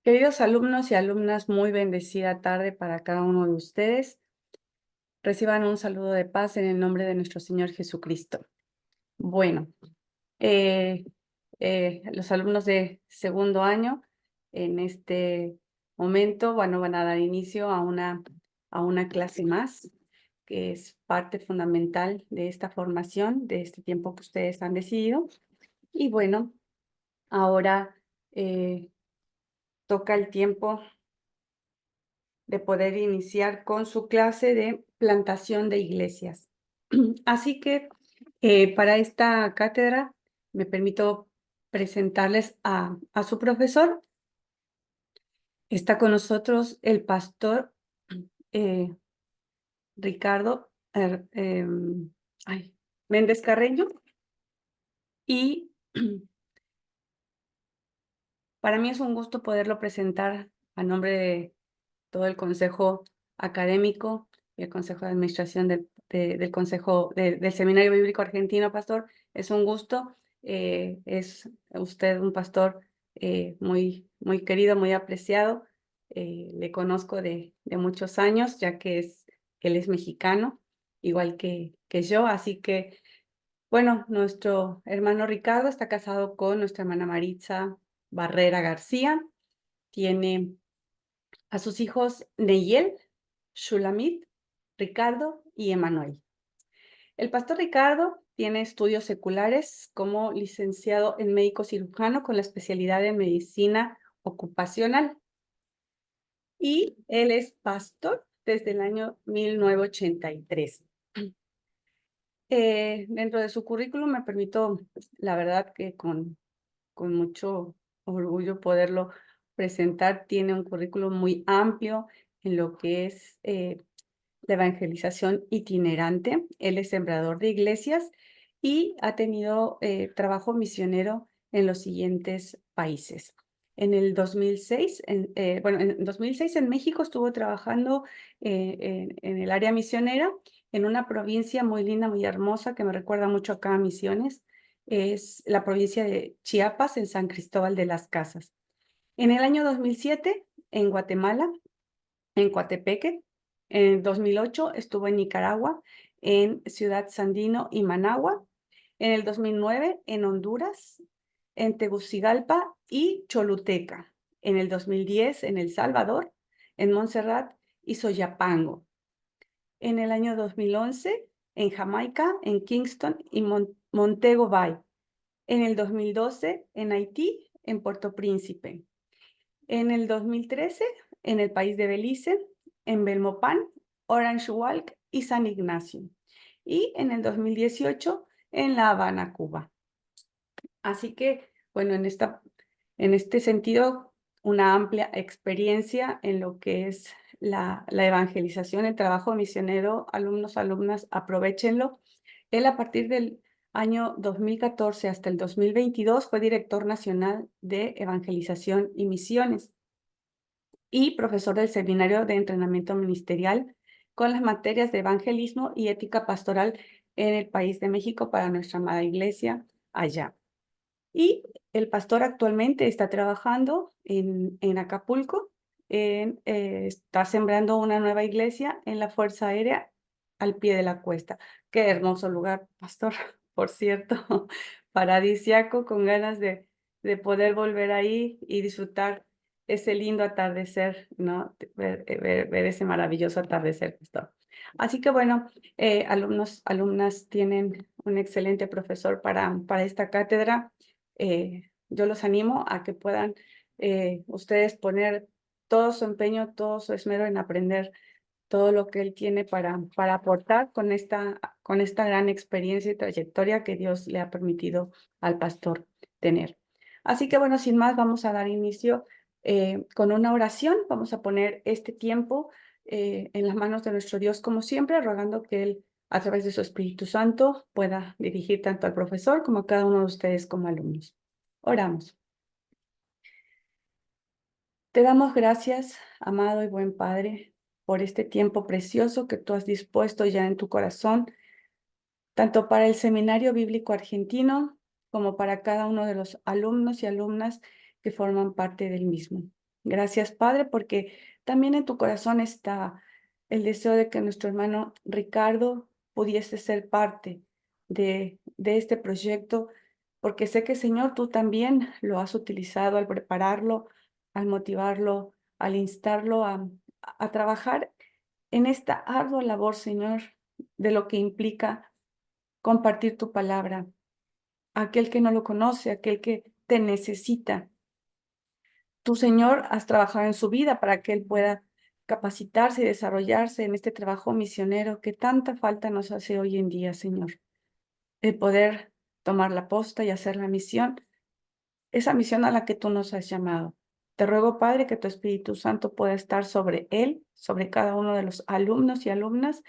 Queridos alumnos y alumnas, muy bendecida tarde para cada uno de ustedes. Reciban un saludo de paz en el nombre de nuestro Señor Jesucristo. Bueno, eh, los alumnos de segundo año en este momento, bueno, van a dar inicio a una clase más, que es parte fundamental de esta formación, de este tiempo que ustedes han decidido. Y bueno, ahora toca el tiempo de poder iniciar con su clase de plantación de iglesias. Así que para esta cátedra me permito presentarles a su profesor. Está con nosotros el pastor eh, Ricardo Méndez Carreño, y para mí es un gusto poderlo presentar a nombre de todo el consejo académico y el consejo de administración del consejo del Seminario Bíblico Argentino. Pastor, es un gusto. Es usted un pastor muy, muy querido, muy apreciado. Le conozco de muchos años, ya que él es mexicano, igual que yo. Así que, bueno, nuestro hermano Ricardo está casado con nuestra hermana Maritza Barrera García. Tiene a sus hijos Neyel, Shulamit, Ricardo y Emanuel. El pastor Ricardo tiene estudios seculares como licenciado en médico cirujano con la especialidad de medicina ocupacional, y él es pastor desde el año 1983. Dentro de su currículum me permito, la verdad que con mucho orgullo poderlo presentar. Tiene un currículum muy amplio en lo que es la evangelización itinerante. Él es sembrador de iglesias y ha tenido trabajo misionero en los siguientes países. En el 2006, en 2006 en México estuvo trabajando en el área misionera en una provincia muy linda, muy hermosa, que me recuerda mucho acá a Misiones. Es la provincia de Chiapas, en San Cristóbal de las Casas. En el año 2007, en Guatemala, en Coatepeque. En 2008 estuvo en Nicaragua, en Ciudad Sandino y Managua. En el 2009 en Honduras, en Tegucigalpa y Choluteca. En el 2010 en El Salvador, en Montserrat y Soyapango. En el año 2011 en Jamaica, en Kingston y Montego Bay. En el 2012 en Haití, en Puerto Príncipe. En el 2013, en el país de Belice, en Belmopan, Orange Walk y San Ignacio. Y en el 2018, en La Habana, Cuba. Así que, bueno, en este sentido, una amplia experiencia en lo que es la evangelización, el trabajo misionero. Alumnos, alumnas, aprovéchenlo. Él, a partir del año 2014 hasta el 2022, fue director nacional de evangelización y misiones y profesor del Seminario de Entrenamiento Ministerial con las materias de evangelismo y ética pastoral en el país de México para nuestra amada iglesia allá. Y el pastor actualmente está trabajando en Acapulco, está sembrando una nueva iglesia en la Fuerza Aérea al pie de la cuesta. Qué hermoso lugar, pastor, por cierto, paradisiaco, con ganas de poder volver ahí y disfrutar ese lindo atardecer, ¿no? Ver ese maravilloso atardecer, pastor. Así que bueno, alumnos, alumnas, tienen un excelente profesor para esta cátedra. Yo los animo a que puedan ustedes poner todo su empeño, todo su esmero en aprender todo lo que él tiene para aportar con esta gran experiencia y trayectoria que Dios le ha permitido al pastor tener. Así que bueno, sin más, vamos a dar inicio con una oración. Vamos a poner este tiempo en las manos de nuestro Dios, como siempre, rogando que Él, a través de su Espíritu Santo, pueda dirigir tanto al profesor como a cada uno de ustedes como alumnos. Oramos. Te damos gracias, amado y buen Padre, por este tiempo precioso que tú has dispuesto ya en tu corazón, tanto para el Seminario Bíblico Argentino como para cada uno de los alumnos y alumnas que forman parte del mismo. Gracias, Padre, porque también en tu corazón está el deseo de que nuestro hermano Ricardo pudiese ser parte de este proyecto, porque sé que, Señor, tú también lo has utilizado al prepararlo, al motivarlo, al instarlo a trabajar en esta ardua labor, Señor, de lo que implica compartir tu palabra. Aquel que no lo conoce, aquel que te necesita. Tú, Señor, has trabajado en su vida para que él pueda capacitarse y desarrollarse en este trabajo misionero que tanta falta nos hace hoy en día, Señor. El poder tomar la posta y hacer la misión, esa misión a la que tú nos has llamado. Te ruego, Padre, que tu Espíritu Santo pueda estar sobre él, sobre cada uno de los alumnos y alumnas,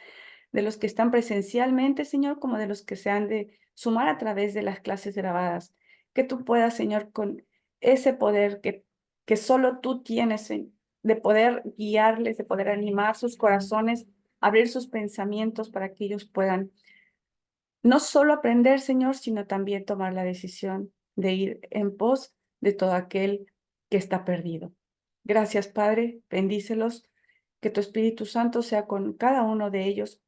de los que están presencialmente, Señor, como de los que se han de sumar a través de las clases grabadas. Que tú puedas, Señor, con ese poder que solo tú tienes, de poder guiarles, de poder animar sus corazones, abrir sus pensamientos para que ellos puedan no solo aprender, Señor, sino también tomar la decisión de ir en pos de todo aquel que está perdido. Gracias, Padre, bendícelos, que tu Espíritu Santo sea con cada uno de ellos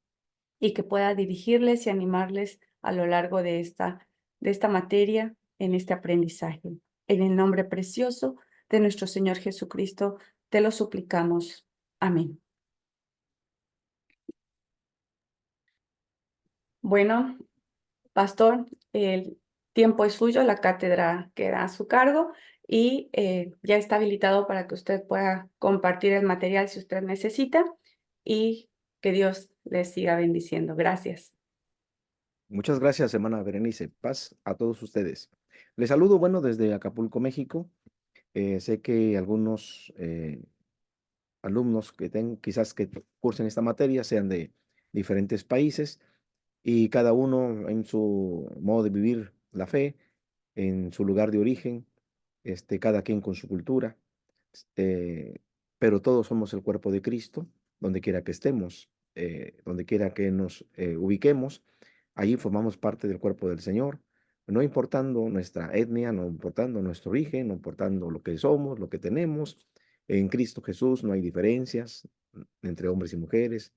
y que pueda dirigirles y animarles a lo largo de esta materia, en este aprendizaje. En el nombre precioso de nuestro Señor Jesucristo, te lo suplicamos. Amén. Bueno, pastor, el tiempo es suyo, la cátedra queda a su cargo y ya está habilitado para que usted pueda compartir el material si usted necesita y que Dios les siga bendiciendo. Gracias. Muchas gracias, hermana Berenice. Paz a todos ustedes. Les saludo, bueno, desde Acapulco, México. Sé que algunos alumnos quizás que cursen esta materia sean de diferentes países y cada uno en su modo de vivir la fe, en su lugar de origen, cada quien con su cultura, eh, pero todos somos el cuerpo de Cristo, donde quiera que estemos, donde quiera que nos ubiquemos, allí formamos parte del cuerpo del Señor, no importando nuestra etnia, no importando nuestro origen, no importando lo que somos, lo que tenemos. En Cristo Jesús no hay diferencias entre hombres y mujeres,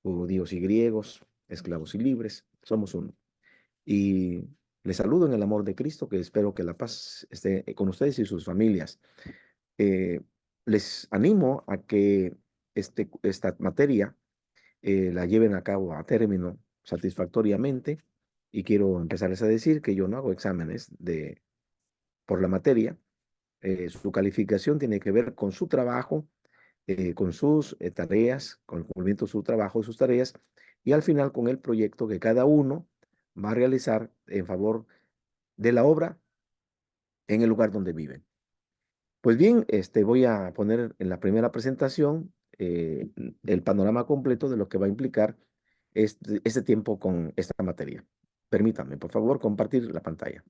judíos y griegos, esclavos y libres, somos uno. Y les saludo en el amor de Cristo, que espero que la paz esté con ustedes y sus familias. Eh, Les animo a que esta materia la lleven a cabo a término satisfactoriamente y quiero empezarles a decir que yo no hago exámenes por la materia. Su calificación tiene que ver con su trabajo, con sus tareas, con el cumplimiento de su trabajo y sus tareas y al final con el proyecto que cada uno va a realizar en favor de la obra en el lugar donde viven. Pues bien, voy a poner en la primera presentación el panorama completo de lo que va a implicar este tiempo con esta materia. Permítanme, por favor, compartir la pantalla.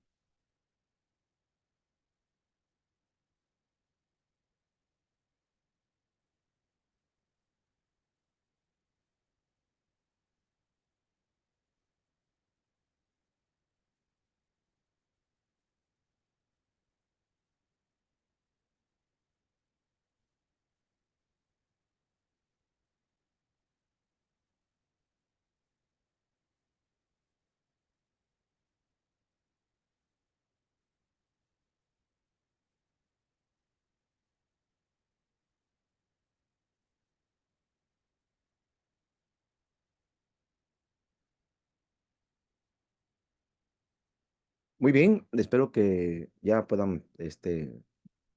Muy bien, espero que ya puedan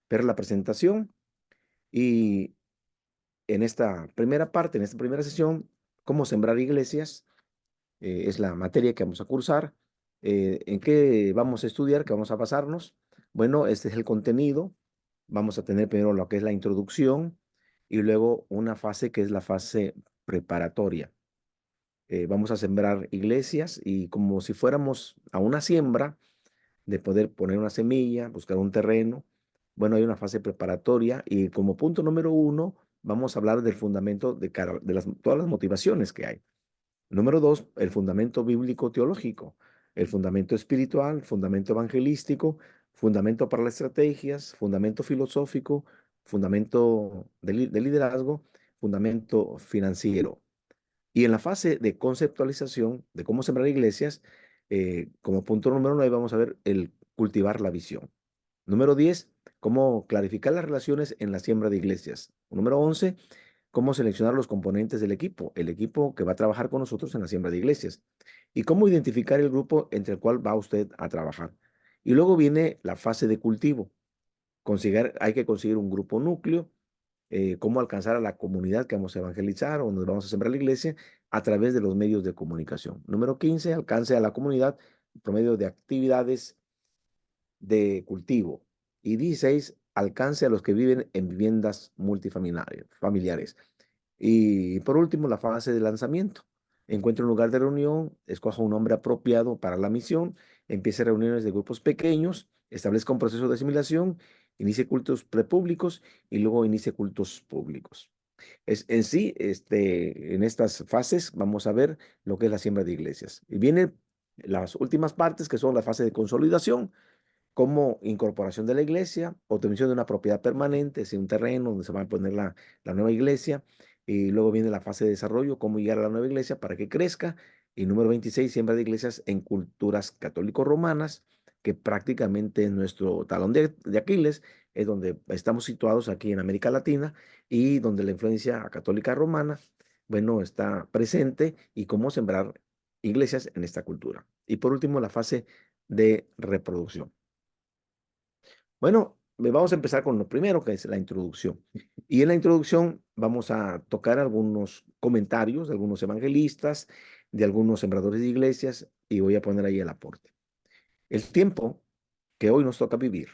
ver la presentación y en esta primera parte, en esta primera sesión, cómo sembrar iglesias, es la materia que vamos a cursar. ¿En qué vamos a estudiar? ¿Qué vamos a basarnos? Bueno, este es el contenido. Vamos a tener primero lo que es la introducción y luego una fase que es la fase preparatoria. Vamos a sembrar iglesias y como si fuéramos a una siembra de poder poner una semilla, buscar un terreno. Bueno, hay una fase preparatoria y como punto número uno vamos a hablar del fundamento de todas las motivaciones que hay. Número dos, el fundamento bíblico teológico, el fundamento espiritual, fundamento evangelístico, fundamento para las estrategias, fundamento filosófico, fundamento de liderazgo, fundamento financiero. Y en la fase de conceptualización de cómo sembrar iglesias, como punto número 9 vamos a ver el cultivar la visión. Número 10, cómo clarificar las relaciones en la siembra de iglesias. Número 11, cómo seleccionar los componentes del equipo, el equipo que va a trabajar con nosotros en la siembra de iglesias. Y cómo identificar el grupo entre el cual va usted a trabajar. Y luego viene la fase de cultivo. Hay que conseguir un grupo núcleo, cómo alcanzar a la comunidad que vamos a evangelizar o nos vamos a sembrar la iglesia a través de los medios de comunicación. Número 15, alcance a la comunidad por medio de actividades de cultivo. Y 16, alcance a los que viven en viviendas multifamiliares. Y por último, la fase de lanzamiento. Encuentre un lugar de reunión, escoja un nombre apropiado para la misión, empiece reuniones de grupos pequeños, establezca un proceso de asimilación, inicie cultos prepúblicos y luego inicie cultos públicos. En sí, en estas fases vamos a ver lo que es la siembra de iglesias. Y vienen las últimas partes que son la fase de consolidación, como incorporación de la iglesia, obtención de una propiedad permanente, es decir, un terreno donde se va a poner la nueva iglesia. Y luego viene la fase de desarrollo, cómo llegar a la nueva iglesia para que crezca. Y número 26, siembra de iglesias en culturas católico-romanas, que prácticamente es nuestro talón de Aquiles, es donde estamos situados aquí en América Latina y donde la influencia católica romana, bueno, está presente y cómo sembrar iglesias en esta cultura. Y por último, la fase de reproducción. Bueno, vamos a empezar con lo primero, que es la introducción. Y en la introducción vamos a tocar algunos comentarios de algunos evangelistas, de algunos sembradores de iglesias, y voy a poner ahí el aporte. El tiempo que hoy nos toca vivir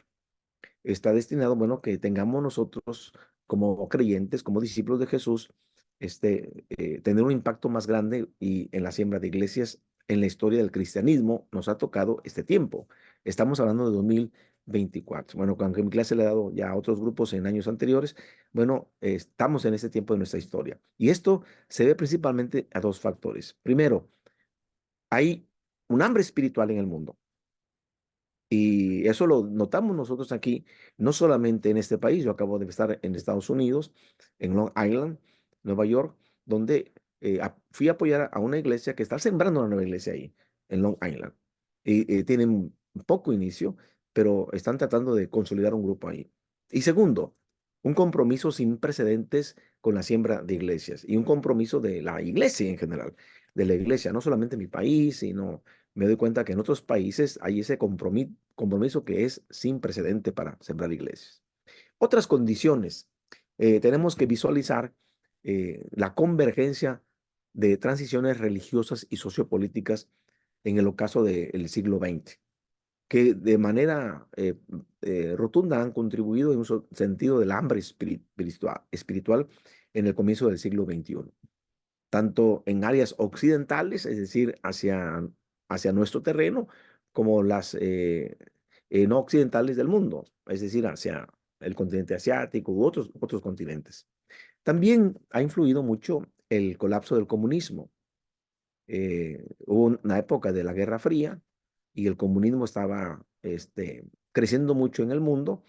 está destinado, bueno, que tengamos nosotros como creyentes, como discípulos de Jesús, tener un impacto más grande y en la siembra de iglesias en la historia del cristianismo nos ha tocado este tiempo. Estamos hablando de 2024. Bueno, aunque mi clase le ha dado ya a otros grupos en años anteriores, bueno, estamos en este tiempo de nuestra historia. Y esto se ve principalmente a dos factores. Primero, hay un hambre espiritual en el mundo. Y eso lo notamos nosotros aquí, no solamente en este país. Yo acabo de estar en Estados Unidos, en Long Island, Nueva York, donde fui a apoyar a una iglesia que está sembrando una nueva iglesia ahí, en Long Island. Y tienen poco inicio, pero están tratando de consolidar un grupo ahí. Y segundo, un compromiso sin precedentes con la siembra de iglesias y un compromiso de la iglesia en general, de la iglesia, no solamente en mi país, sino me doy cuenta que en otros países hay ese compromiso que es sin precedente para sembrar iglesias. Otras condiciones. Tenemos que visualizar la convergencia de transiciones religiosas y sociopolíticas en el ocaso del siglo XX, que de manera rotunda han contribuido en un sentido del hambre espiritual en el comienzo del siglo XXI, tanto en áreas occidentales, es decir, hacia nuestro terreno, como las no occidentales del mundo, es decir, hacia el continente asiático u otros continentes. También ha influido mucho el colapso del comunismo. Hubo una época de la Guerra Fría y el comunismo estaba creciendo mucho en el mundo,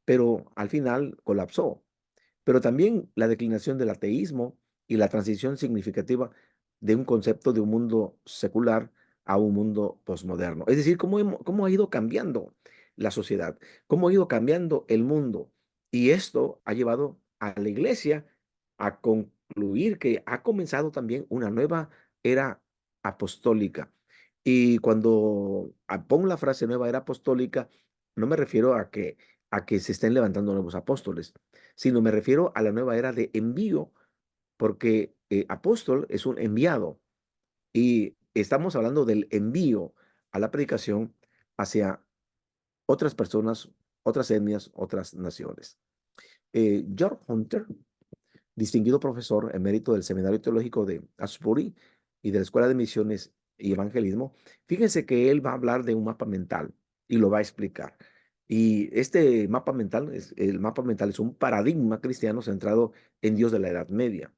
pero al final colapsó. Pero también la declinación del ateísmo y la transición significativa de un concepto de un mundo secular a un mundo posmoderno. Es decir, cómo ha ido cambiando la sociedad, cómo ha ido cambiando el mundo. Y esto ha llevado a la iglesia a concluir que ha comenzado también una nueva era apostólica. Y cuando pongo la frase nueva era apostólica, no me refiero a que se estén levantando nuevos apóstoles, sino me refiero a la nueva era de envío, porque apóstol es un enviado y estamos hablando del envío a la predicación hacia otras personas, otras etnias, otras naciones. George Hunter, distinguido profesor emérito del Seminario Teológico de Asbury y de la Escuela de Misiones y Evangelismo, fíjense que él va a hablar de un mapa mental y lo va a explicar. Y este el mapa mental es un paradigma cristiano centrado en Dios de la Edad Media,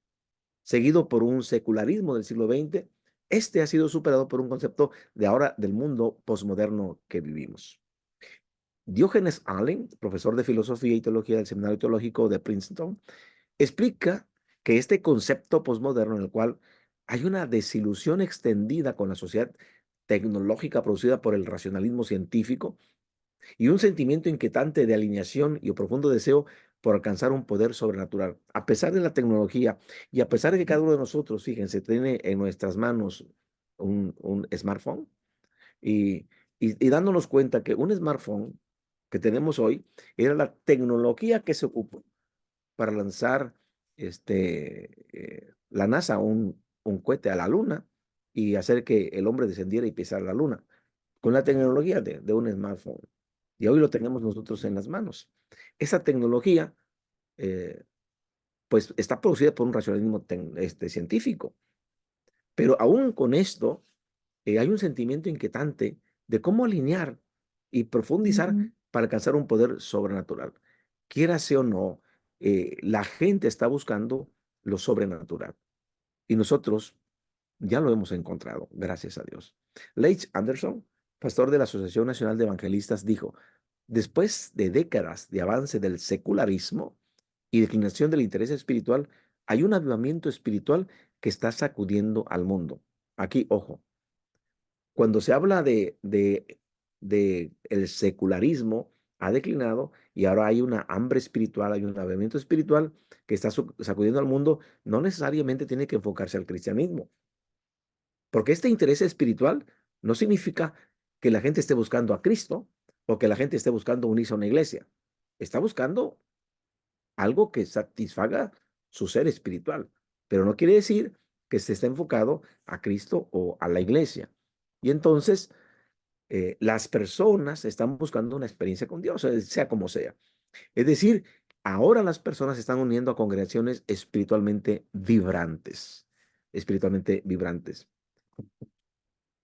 seguido por un secularismo del siglo XX. Este ha sido superado por un concepto de ahora del mundo posmoderno que vivimos. Diógenes Allen, profesor de filosofía y teología del Seminario Teológico de Princeton, explica que este concepto posmoderno en el cual hay una desilusión extendida con la sociedad tecnológica producida por el racionalismo científico y un sentimiento inquietante de alineación y un profundo deseo por alcanzar un poder sobrenatural. A pesar de la tecnología y a pesar de que cada uno de nosotros, fíjense, tiene en nuestras manos un smartphone y, y dándonos cuenta que un smartphone que tenemos hoy era la tecnología que se ocupó para lanzar la NASA un cohete a la Luna y hacer que el hombre descendiera y pisara la Luna con la tecnología de un smartphone. Y hoy lo tenemos nosotros en las manos. Esa tecnología, eh, pues, está producida por un racionalismo científico. Pero aún con esto, hay un sentimiento inquietante de cómo alinear y profundizar para alcanzar un poder sobrenatural. Quiérase o no, la gente está buscando lo sobrenatural. Y nosotros ya lo hemos encontrado, gracias a Dios. Leigh Anderson, pastor de la Asociación Nacional de Evangelistas, dijo, después de décadas de avance del secularismo y declinación del interés espiritual, hay un avivamiento espiritual que está sacudiendo al mundo. Aquí, ojo, cuando se habla de el secularismo ha declinado y ahora hay una hambre espiritual, hay un avivamiento espiritual que está sacudiendo al mundo, no necesariamente tiene que enfocarse al cristianismo. Porque este interés espiritual no significa que la gente esté buscando a Cristo o que la gente esté buscando unirse a una iglesia. Está buscando algo que satisfaga su ser espiritual, pero no quiere decir que se esté enfocado a Cristo o a la iglesia. Y entonces las personas están buscando una experiencia con Dios, sea como sea. Es decir, ahora las personas se están uniendo a congregaciones espiritualmente vibrantes.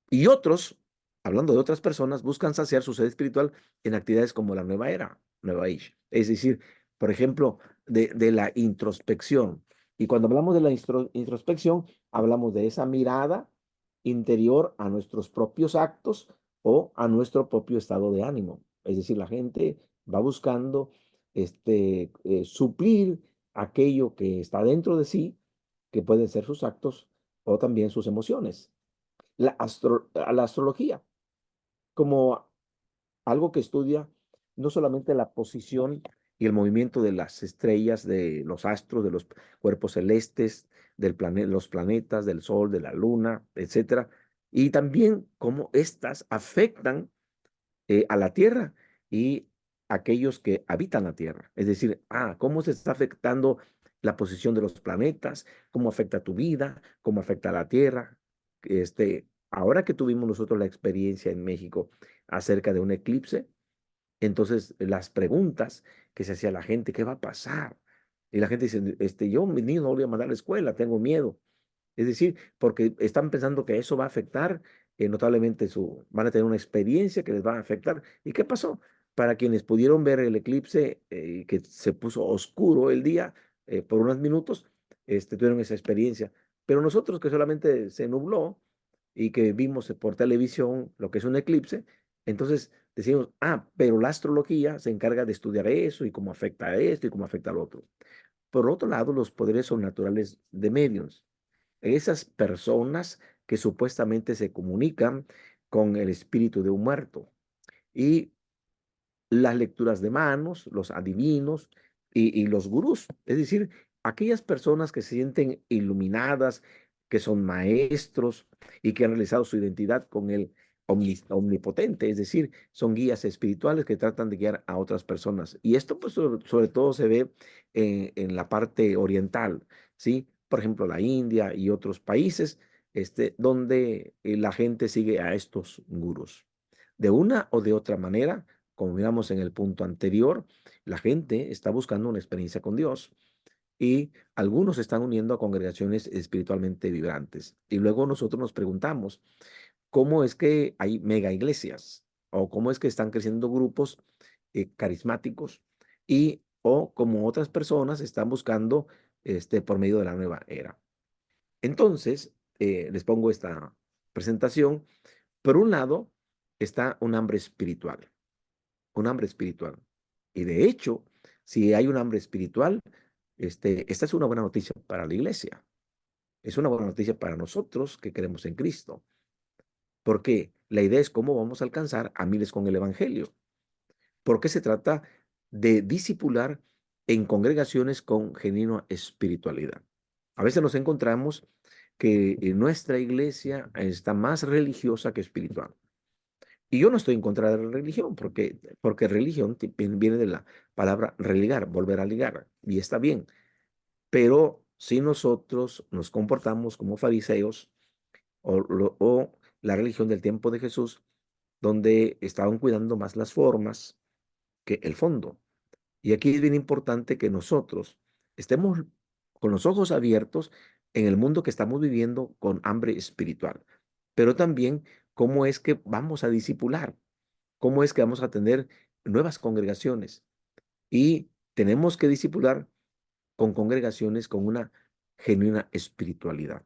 Y otros, hablando de otras personas, buscan saciar su sed espiritual en actividades como la nueva era, Nueva Age. Es decir, por ejemplo, de la introspección. Y cuando hablamos de la introspección, hablamos de esa mirada interior a nuestros propios actos o a nuestro propio estado de ánimo. Es decir, la gente va buscando suplir aquello que está dentro de sí, que pueden ser sus actos o también sus emociones a la astrología como algo que estudia no solamente la posición y el movimiento de las estrellas, de los astros, de los cuerpos celestes, los planetas, del Sol, de la Luna, etcétera, y también cómo éstas afectan a la Tierra y aquellos que habitan la Tierra. Es decir, cómo se está afectando la posición de los planetas, cómo afecta tu vida, cómo afecta a la Tierra. Ahora que tuvimos nosotros la experiencia en México acerca de un eclipse, entonces las preguntas que se hacía la gente, ¿qué va a pasar? Y la gente dice, yo mi niño no lo voy a mandar a la escuela, tengo miedo. Es decir, porque están pensando que eso va a afectar notablemente van a tener una experiencia que les va a afectar. ¿Y qué pasó? Para quienes pudieron ver el eclipse que se puso oscuro el día por unos minutos, tuvieron esa experiencia. Pero nosotros que solamente se nubló y que vimos por televisión lo que es un eclipse, entonces decimos, pero la astrología se encarga de estudiar eso y cómo afecta a esto y cómo afecta al otro. Por otro lado, los poderes sobrenaturales de medios esas personas que supuestamente se comunican con el espíritu de un muerto. Y las lecturas de manos, los adivinos y los gurús, es decir, aquellas personas que se sienten iluminadas, que son maestros y que han realizado su identidad con el omnipotente, es decir, son guías espirituales que tratan de guiar a otras personas. Y esto pues sobre todo se ve en la parte oriental, ¿sí? Por ejemplo, la India y otros países, donde la gente sigue a estos gurús. De una o de otra manera, como miramos en el punto anterior, la gente está buscando una experiencia con Dios y algunos se están uniendo a congregaciones espiritualmente vibrantes. Y luego nosotros nos preguntamos, ¿cómo es que hay mega iglesias? ¿O cómo es que están creciendo grupos carismáticos? Y o como otras personas están buscando por medio de la nueva era. Entonces, les pongo esta presentación. Por un lado, está un hambre espiritual. un hambre espiritual. Y de hecho, si hay un hambre espiritual, esta es una buena noticia para la iglesia. Es una buena noticia para nosotros que creemos en Cristo. Porque la idea es cómo vamos a alcanzar a miles con el evangelio. Porque se trata de discipular en congregaciones con genuina espiritualidad. A veces nos encontramos que nuestra iglesia está más religiosa que espiritual. Y yo no estoy en contra de la religión, porque religión viene de la palabra religar, volver a ligar, y está bien. Pero si nosotros nos comportamos como fariseos o la religión del tiempo de Jesús, donde estaban cuidando más las formas que el fondo. Y aquí es bien importante que nosotros estemos con los ojos abiertos en el mundo que estamos viviendo con hambre espiritual, pero también cómo es que vamos a discipular, cómo es que vamos a tener nuevas congregaciones. Y tenemos que discipular con congregaciones con una genuina espiritualidad.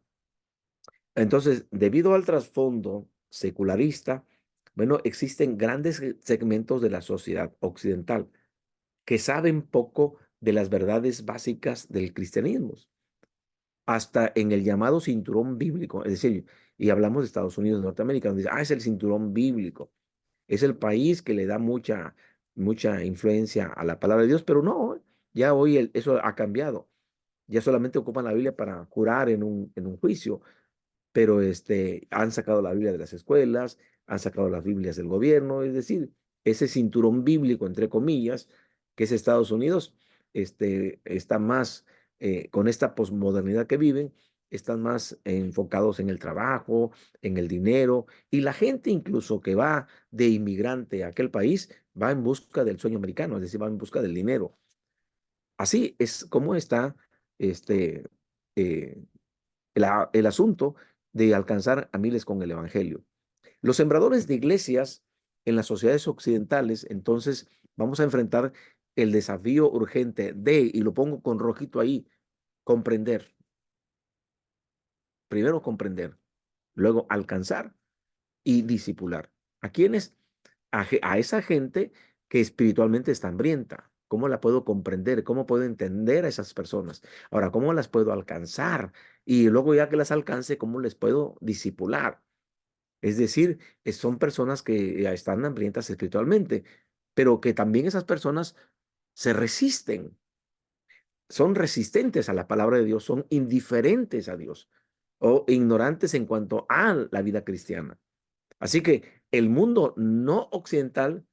Entonces, debido al trasfondo secularista, bueno, existen grandes segmentos de la sociedad occidental que saben poco de las verdades básicas del cristianismo, hasta en el llamado cinturón bíblico, es decir, y hablamos de Estados Unidos, de Norteamérica, donde dice, es el cinturón bíblico, es el país que le da mucha influencia a la palabra de Dios, pero no, ya hoy eso ha cambiado, ya solamente ocupan la Biblia para jurar en un juicio, pero han sacado la Biblia de las escuelas, han sacado las Biblias del gobierno, es decir, ese cinturón bíblico, entre comillas, que es Estados Unidos, está más, con esta posmodernidad que viven, están más enfocados en el trabajo, en el dinero, y la gente incluso que va de inmigrante a aquel país va en busca del sueño americano, es decir, va en busca del dinero. Así es como está este, eh, el asunto de alcanzar a miles con el evangelio. Los sembradores de iglesias en las sociedades occidentales, entonces vamos a enfrentar el desafío urgente de, y lo pongo con rojito ahí, comprender. Primero comprender, luego alcanzar y discipular. ¿A quiénes? A esa gente que espiritualmente está hambrienta. ¿Cómo la puedo comprender? ¿Cómo puedo entender a esas personas? Ahora, ¿cómo las puedo alcanzar? Y luego ya que las alcance, ¿cómo les puedo discipular? Es decir, son personas que ya están hambrientas espiritualmente, pero que también esas personas se resisten, son resistentes a la palabra de Dios, son indiferentes a Dios o ignorantes en cuanto a la vida cristiana. Así que el mundo no occidental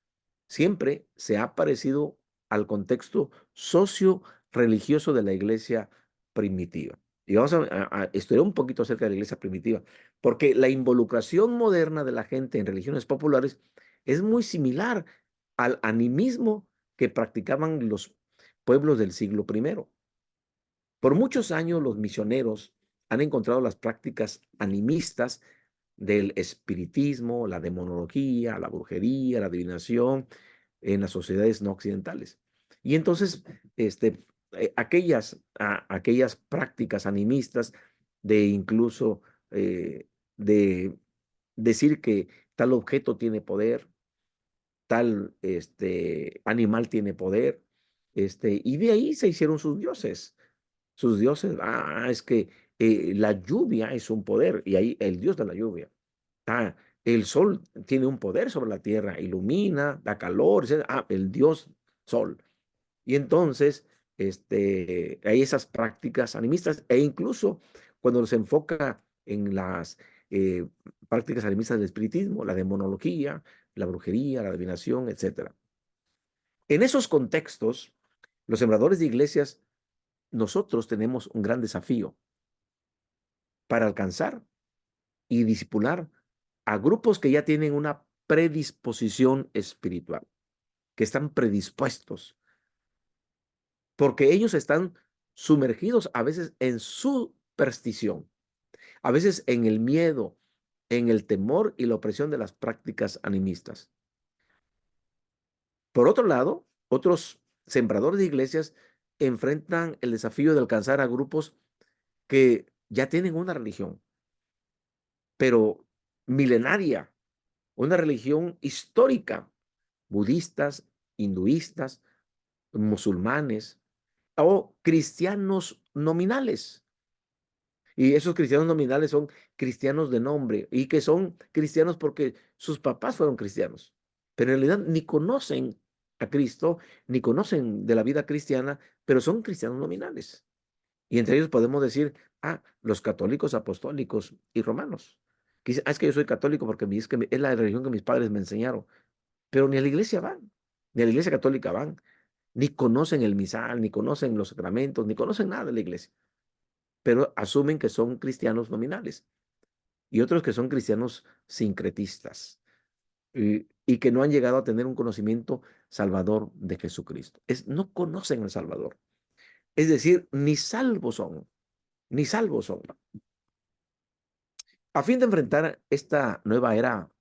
siempre se ha parecido al contexto socio-religioso de la iglesia primitiva. Y vamos a estudiar un poquito acerca de la iglesia primitiva, porque la involucración moderna de la gente en religiones populares es muy similar al animismo que practicaban los pueblos del siglo primero. Por muchos años los misioneros han encontrado las prácticas animistas del espiritismo, la demonología, la brujería, la adivinación en las sociedades no occidentales. Y entonces, aquellas prácticas animistas de incluso de decir que tal objeto tiene poder, tal animal tiene poder, y de ahí se hicieron sus dioses. Sus dioses, es que la lluvia es un poder, y ahí el dios de la lluvia. El sol tiene un poder sobre la tierra, ilumina, da calor, etc. El dios sol. Y entonces, hay esas prácticas animistas, e incluso cuando se enfoca en las eh, prácticas animistas del espiritismo, la demonología, la brujería, la adivinación, etc. En esos contextos, los sembradores de iglesias, nosotros tenemos un gran desafío para alcanzar y discipular a grupos que ya tienen una predisposición espiritual, que están predispuestos, porque ellos están sumergidos a veces en superstición, a veces en el miedo, en el temor y la opresión de las prácticas animistas. Por otro lado, otros sembradores de iglesias enfrentan el desafío de alcanzar a grupos que ya tienen una religión, pero milenaria, una religión histórica, budistas, hinduistas, musulmanes o cristianos nominales. Y esos cristianos nominales son cristianos de nombre y que son cristianos porque sus papás fueron cristianos, pero en realidad ni conocen a Cristo, ni conocen de la vida cristiana, pero son cristianos nominales. Y entre ellos podemos decir, los católicos apostólicos y romanos. Que dicen, es que yo soy católico porque es la religión que mis padres me enseñaron, pero ni a la iglesia van, ni a la iglesia católica van, ni conocen el misal, ni conocen los sacramentos, ni conocen nada de la iglesia, pero asumen que son cristianos nominales y otros que son cristianos sincretistas y que no han llegado a tener un conocimiento salvador de Jesucristo. No conocen al Salvador. Es decir, ni salvos son, ni salvos son. A fin de enfrentar esta nueva era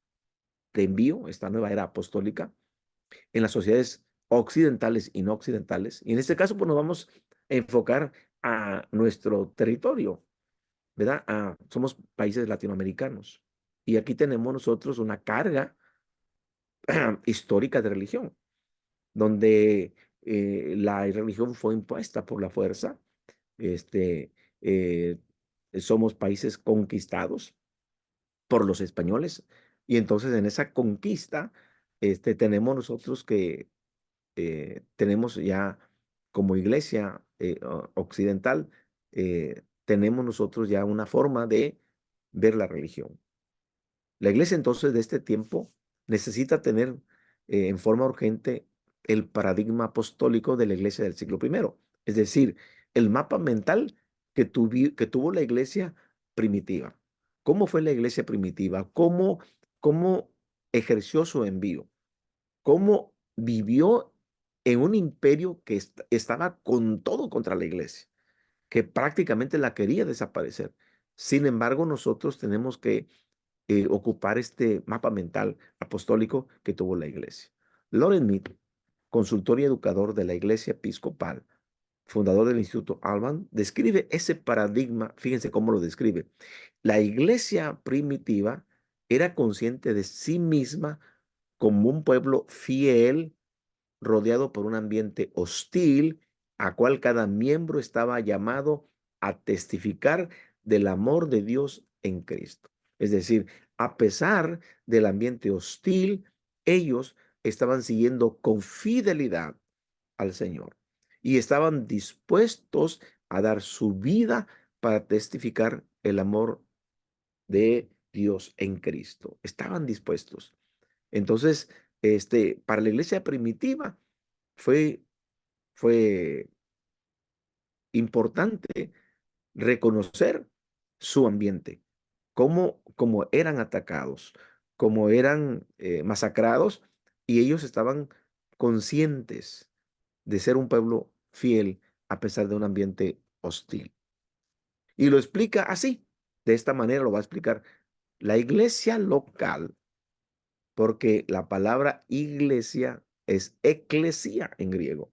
de envío, esta nueva era apostólica en las sociedades occidentales y no occidentales, y en este caso pues nos vamos a enfocar a nuestro territorio, ¿verdad? Somos países latinoamericanos y aquí tenemos nosotros una carga histórica de religión, donde la religión fue impuesta por la fuerza. Este, eh, Somos países conquistados por los españoles y entonces en esa conquista tenemos nosotros que tenemos ya como iglesia occidental, tenemos nosotros ya una forma de ver la religión. La iglesia entonces de este tiempo necesita tener en forma urgente el paradigma apostólico de la iglesia del siglo primero, es decir, el mapa mental que tuvo la iglesia primitiva. ¿Cómo fue la iglesia primitiva? ¿Cómo ejerció su envío? ¿Cómo vivió en un imperio que estaba con todo contra la iglesia, que prácticamente la quería desaparecer? Sin embargo, nosotros tenemos que ocupar este mapa mental apostólico que tuvo la iglesia. Loren Mead, consultor y educador de la iglesia episcopal, fundador del Instituto Alban, describe ese paradigma, fíjense cómo lo describe. La iglesia primitiva era consciente de sí misma como un pueblo fiel, rodeado por un ambiente hostil, a cual cada miembro estaba llamado a testificar del amor de Dios en Cristo. Es decir, a pesar del ambiente hostil, ellos estaban siguiendo con fidelidad al Señor y estaban dispuestos a dar su vida para testificar el amor de Dios en Cristo. Estaban dispuestos. Entonces, para la iglesia primitiva fue, fue importante reconocer su ambiente, cómo eran atacados, cómo eran masacrados, y ellos estaban conscientes de ser un pueblo fiel a pesar de un ambiente hostil. Y lo explica así, de esta manera lo va a explicar. La iglesia local, porque la palabra iglesia es eclesia en griego,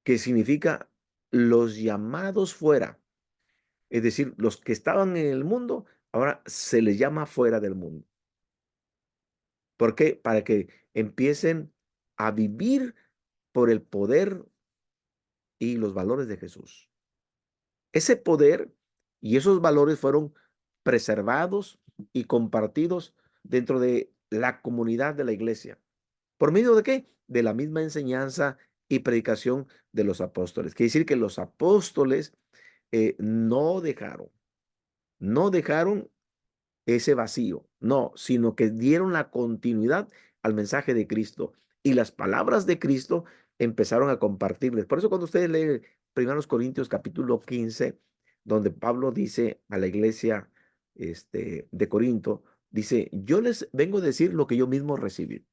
que significa los llamados fuera. Es decir, los que estaban en el mundo, ahora se les llama fuera del mundo. ¿Por qué? Para que empiecen a vivir por el poder y los valores de Jesús. Ese poder y esos valores fueron preservados y compartidos dentro de la comunidad de la iglesia. ¿Por medio de qué? De la misma enseñanza y predicación de los apóstoles. Quiere decir que los apóstoles no dejaron ese vacío, no, sino que dieron la continuidad al mensaje de Cristo y las palabras de Cristo empezaron a compartirles. Por eso cuando ustedes leen 1 Corintios capítulo 15, donde Pablo dice a la iglesia de Corinto, dice, yo les vengo a decir lo que yo mismo recibí.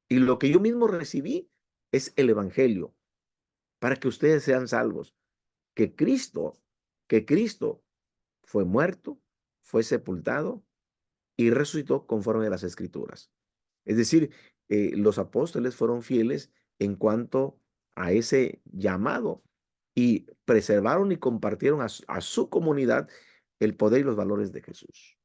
Y lo que yo mismo recibí es el evangelio para que ustedes sean salvos. Que Cristo, que Cristo fue muerto, fue sepultado y resucitó conforme a las escrituras. Es decir, los apóstoles fueron fieles en cuanto a ese llamado y preservaron y compartieron a su comunidad el poder y los valores de Jesús.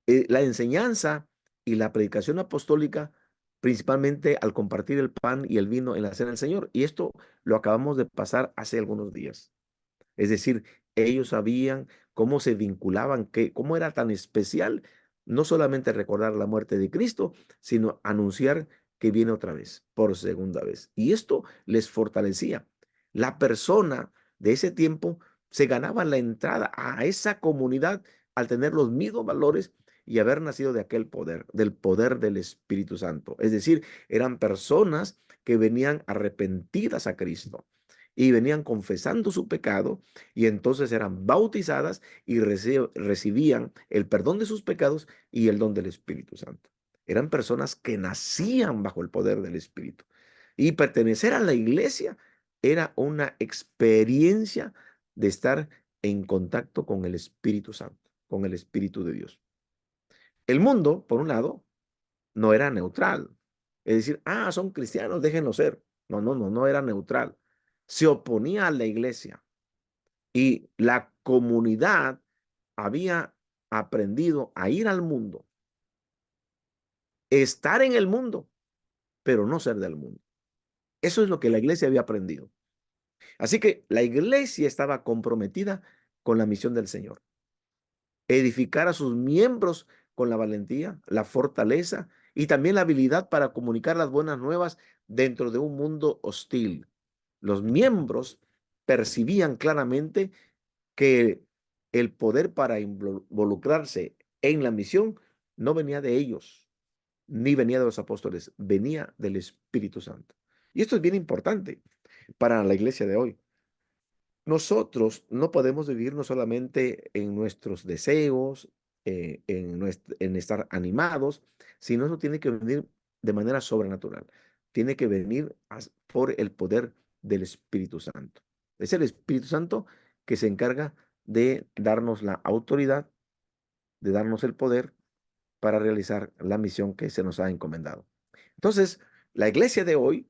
La enseñanza y la predicación apostólica, principalmente al compartir el pan y el vino en la cena del Señor. Y esto lo acabamos de pasar hace algunos días. Es decir, ellos sabían cómo se vinculaban, cómo era tan especial no solamente recordar la muerte de Cristo, sino anunciar que viene otra vez, por segunda vez. Y esto les fortalecía. La persona de ese tiempo se ganaba la entrada a esa comunidad al tener los mismos valores y haber nacido de aquel poder, del poder del Espíritu Santo. Es decir, eran personas que venían arrepentidas a Cristo y venían confesando su pecado y entonces eran bautizadas y recibían el perdón de sus pecados y el don del Espíritu Santo. Eran personas que nacían bajo el poder del Espíritu. Y pertenecer a la iglesia era una experiencia de estar en contacto con el Espíritu Santo, con el Espíritu de Dios. El mundo, por un lado, no era neutral. Es decir, son cristianos, déjenlo ser. No, no, no, no era neutral. Se oponía a la iglesia y la comunidad había aprendido a ir al mundo, estar en el mundo, pero no ser del mundo. Eso es lo que la iglesia había aprendido. Así que la iglesia estaba comprometida con la misión del Señor. Edificar a sus miembros con la valentía, la fortaleza y también la habilidad para comunicar las buenas nuevas dentro de un mundo hostil. Los miembros percibían claramente que el poder para involucrarse en la misión no venía de ellos, ni venía de los apóstoles, venía del Espíritu Santo. Y esto es bien importante para la iglesia de hoy. Nosotros no podemos vivir no solamente en nuestros deseos, en estar animados, sino eso tiene que venir de manera sobrenatural. Tiene que venir por el poder del Espíritu Santo. Es el Espíritu Santo que se encarga de darnos la autoridad, de darnos el poder para realizar la misión que se nos ha encomendado. Entonces, la iglesia de hoy,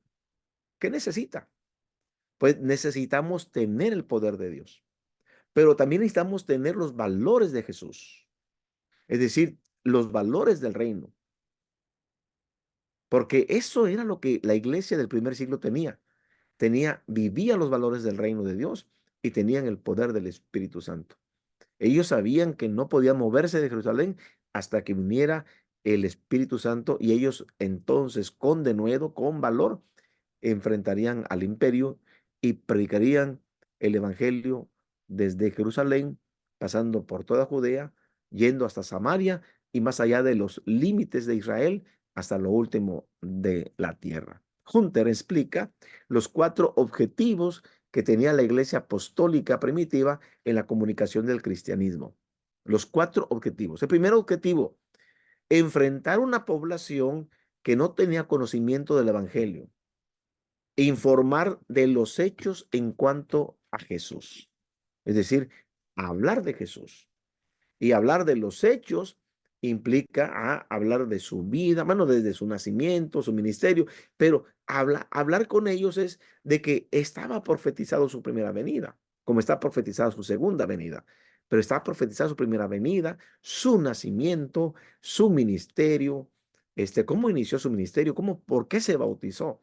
¿qué necesita? Pues necesitamos tener el poder de Dios, pero también necesitamos tener los valores de Jesús, es decir, los valores del reino, porque eso era lo que la iglesia del primer siglo tenía. Vivía los valores del reino de Dios y tenían el poder del Espíritu Santo. Ellos sabían que no podían moverse de Jerusalén hasta que viniera el Espíritu Santo y ellos entonces con denuedo, con valor, enfrentarían al imperio y predicarían el evangelio desde Jerusalén, pasando por toda Judea, yendo hasta Samaria y más allá de los límites de Israel hasta lo último de la tierra. Hunter explica los 4 objetivos que tenía la iglesia apostólica primitiva en la comunicación del cristianismo. Los 4 objetivos. El primer objetivo, enfrentar una población que no tenía conocimiento del evangelio, informar de los hechos en cuanto a Jesús. Es decir, hablar de Jesús. Y hablar de los hechos implica hablar de su vida, bueno, desde su nacimiento, su ministerio, pero hablar con ellos es de que estaba profetizado su primera venida, como está profetizada su segunda venida, pero está profetizada su primera venida, su nacimiento, su ministerio, cómo inició su ministerio, por qué se bautizó.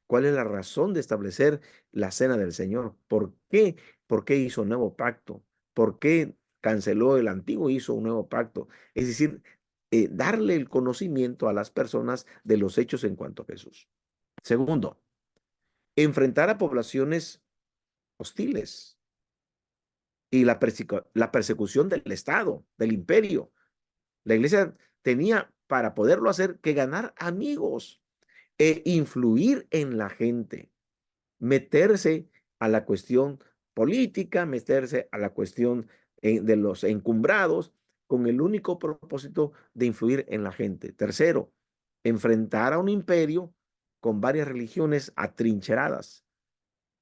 ¿Cuál es la razón de establecer la cena del Señor? ¿Por qué? ¿Por qué hizo un nuevo pacto? ¿Por qué canceló el antiguo y hizo un nuevo pacto? Es decir, darle el conocimiento a las personas de los hechos en cuanto a Jesús. Segundo, enfrentar a poblaciones hostiles y la persecución del Estado, del imperio. La iglesia tenía para poderlo hacer que ganar amigos e influir en la gente, meterse a la cuestión política, meterse a la cuestión de los encumbrados, con el único propósito de influir en la gente. Tercero, enfrentar a un imperio con varias religiones atrincheradas.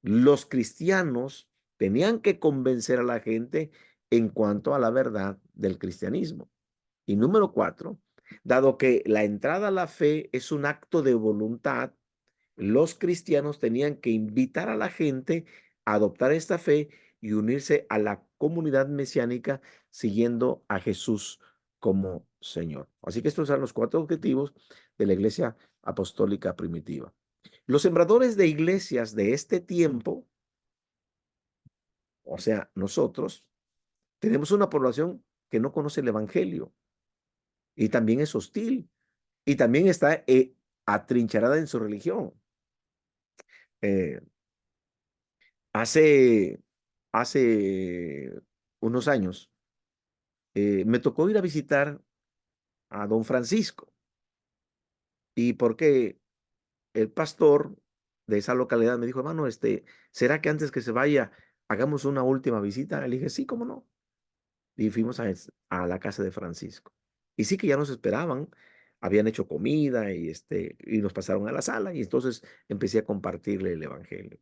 Los cristianos tenían que convencer a la gente en cuanto a la verdad del cristianismo. Y número 4, dado que la entrada a la fe es un acto de voluntad, los cristianos tenían que invitar a la gente a adoptar esta fe y unirse a la comunidad mesiánica siguiendo a Jesús como Señor. Así que estos son los 4 objetivos de la iglesia apostólica primitiva. Los sembradores de iglesias de este tiempo, o sea, nosotros, tenemos una población que no conoce el evangelio y también es hostil y también está atrincherada en su religión. Eh, hace, hace unos años me tocó ir a visitar a don Francisco y porque el pastor de esa localidad me dijo, hermano, ¿será que antes que se vaya hagamos una última visita? Le dije, sí, cómo no. Y fuimos a la casa de Francisco. Y sí que ya nos esperaban, habían hecho comida y nos pasaron a la sala y entonces empecé a compartirle el evangelio.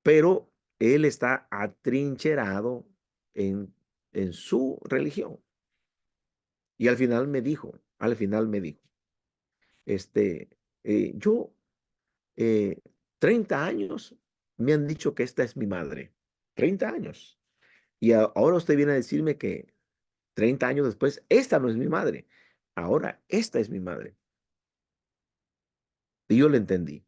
Pero él está atrincherado en, en su religión. Y al final me dijo, este, yo, eh, 30 años me han dicho que esta es mi madre. 30 años. Y ahora usted viene a decirme que 30 años después, esta no es mi madre. Ahora, esta es mi madre. Y yo le entendí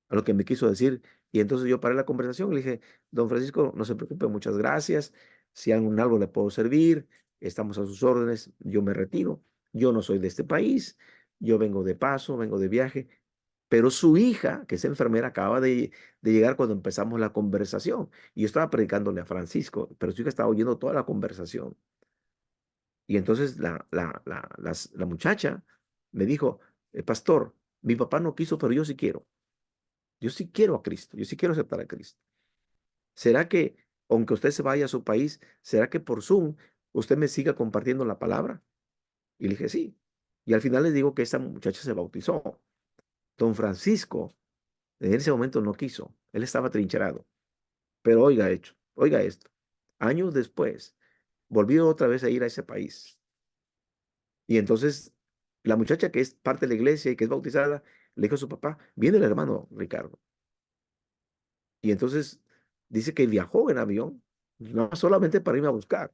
a lo que me quiso decir. Y entonces yo paré la conversación y le dije, don Francisco, no se preocupe, muchas gracias. Si en algo le puedo servir, estamos a sus órdenes. Yo me retiro. Yo no soy de este país. Yo vengo de paso, vengo de viaje. Pero su hija, que es enfermera, acaba de llegar cuando empezamos la conversación. Y yo estaba predicándole a Francisco, pero su hija estaba oyendo toda la conversación. Y entonces la muchacha me dijo, pastor, mi papá no quiso, pero yo sí quiero. Yo sí quiero a Cristo, yo sí quiero aceptar a Cristo. ¿Será que, aunque usted se vaya a su país, será que por Zoom usted me siga compartiendo la palabra? Y le dije, sí. Y al final les digo que esta muchacha se bautizó. Don Francisco en ese momento no quiso, él estaba trincherado. Pero oiga esto. Años después, volví otra vez a ir a ese país. Y entonces la muchacha que es parte de la iglesia y que es bautizada, le dijo a su papá, viene el hermano Ricardo. Y entonces dice que viajó en avión, no solamente para irme a buscar.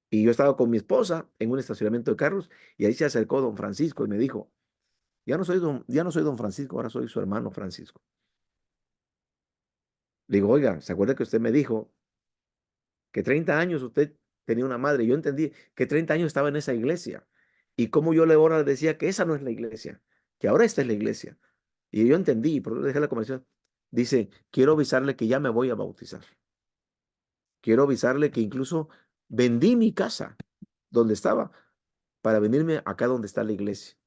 Y yo estaba con mi esposa en un estacionamiento de carros y ahí se acercó don Francisco y me dijo, ya no soy don Francisco, ahora soy su hermano Francisco. Le digo, oiga, ¿se acuerda que usted me dijo que 30 años usted tenía una madre? Yo entendí que 30 años estaba en esa iglesia. Y como yo le ahora le decía que esa no es la iglesia, que ahora esta es la iglesia. Y yo entendí, por eso dejé la conversación. Dice, quiero avisarle que ya me voy a bautizar. Quiero avisarle que incluso vendí mi casa donde estaba para venirme acá donde está la iglesia.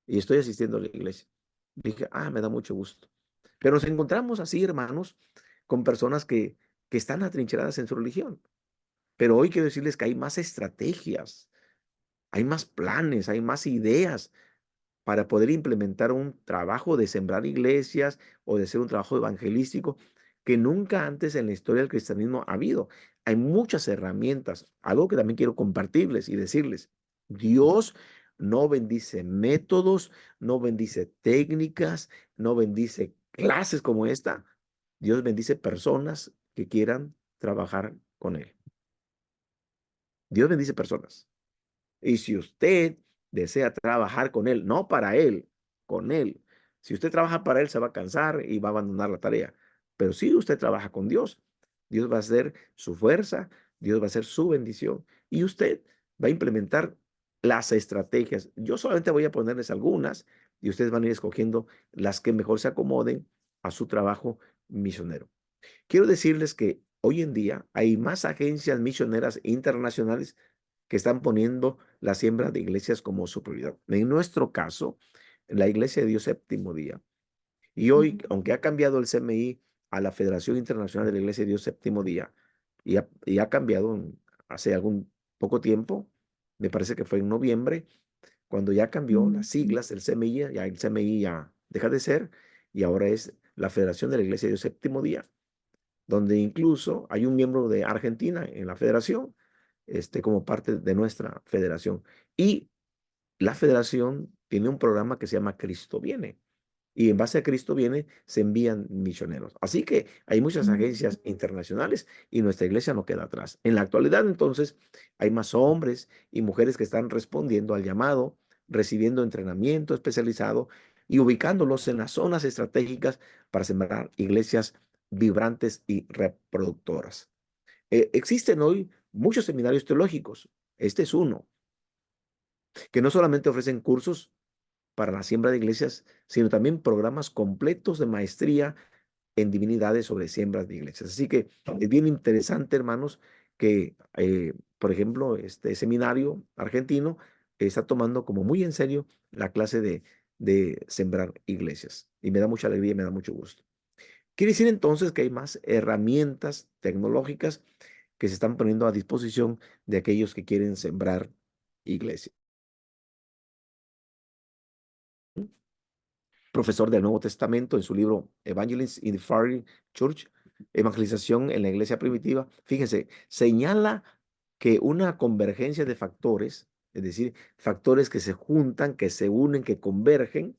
Y estoy asistiendo a la iglesia. Dije, me da mucho gusto. Pero nos encontramos así, hermanos, con personas que están atrincheradas en su religión. Pero hoy quiero decirles que hay más estrategias, hay más planes, hay más ideas para poder implementar un trabajo de sembrar iglesias o de hacer un trabajo evangelístico que nunca antes en la historia del cristianismo ha habido. Hay muchas herramientas, algo que también quiero compartirles y decirles. Dios no bendice métodos, no bendice técnicas, no bendice clases como esta. Dios bendice personas que quieran trabajar con Él. Dios bendice personas. Y si usted desea trabajar con él, no para él, con él. Si usted trabaja para él, se va a cansar y va a abandonar la tarea. Pero si usted trabaja con Dios, Dios va a ser su fuerza, Dios va a ser su bendición y usted va a implementar las estrategias. Yo solamente voy a ponerles algunas y ustedes van a ir escogiendo las que mejor se acomoden a su trabajo misionero. Quiero decirles que hoy en día hay más agencias misioneras internacionales que están poniendo la siembra de iglesias como su prioridad. En nuestro caso, la Iglesia de Dios Séptimo Día. Y hoy, Ujú. aunque ha cambiado el CMI a la Federación Internacional de la Iglesia de Dios Séptimo Día, y ha cambiado hace algún poco tiempo, me parece que fue en noviembre, cuando ya cambió las siglas del CMI, ya el CMI ya deja de ser, y ahora es la Federación de la Iglesia de Dios Séptimo Día, donde incluso hay un miembro de Argentina en la federación, como parte de nuestra federación. Y la federación tiene un programa que se llama Cristo Viene. y en base a Cristo viene, se envían misioneros. Así que hay muchas agencias internacionales y nuestra iglesia no queda atrás. En la actualidad, entonces, hay más hombres y mujeres que están respondiendo al llamado, recibiendo entrenamiento especializado y ubicándolos en las zonas estratégicas para sembrar iglesias vibrantes y reproductoras. Existen hoy muchos seminarios teológicos. Este es uno, que no solamente ofrecen cursos para la siembra de iglesias, sino también programas completos de maestría en divinidades sobre siembras de iglesias. Así que es bien interesante, hermanos, que, por ejemplo, este seminario argentino está tomando como muy en serio la clase de sembrar iglesias. Y me da mucha alegría y me da mucho gusto. Quiere decir entonces que hay más herramientas tecnológicas que se están poniendo a disposición de aquellos que quieren sembrar iglesias. Profesor del Nuevo Testamento en su libro Evangelism in the Far Church, Evangelización en la Iglesia Primitiva, fíjense, señala que una convergencia de factores, es decir, factores que se juntan, que se unen, que convergen,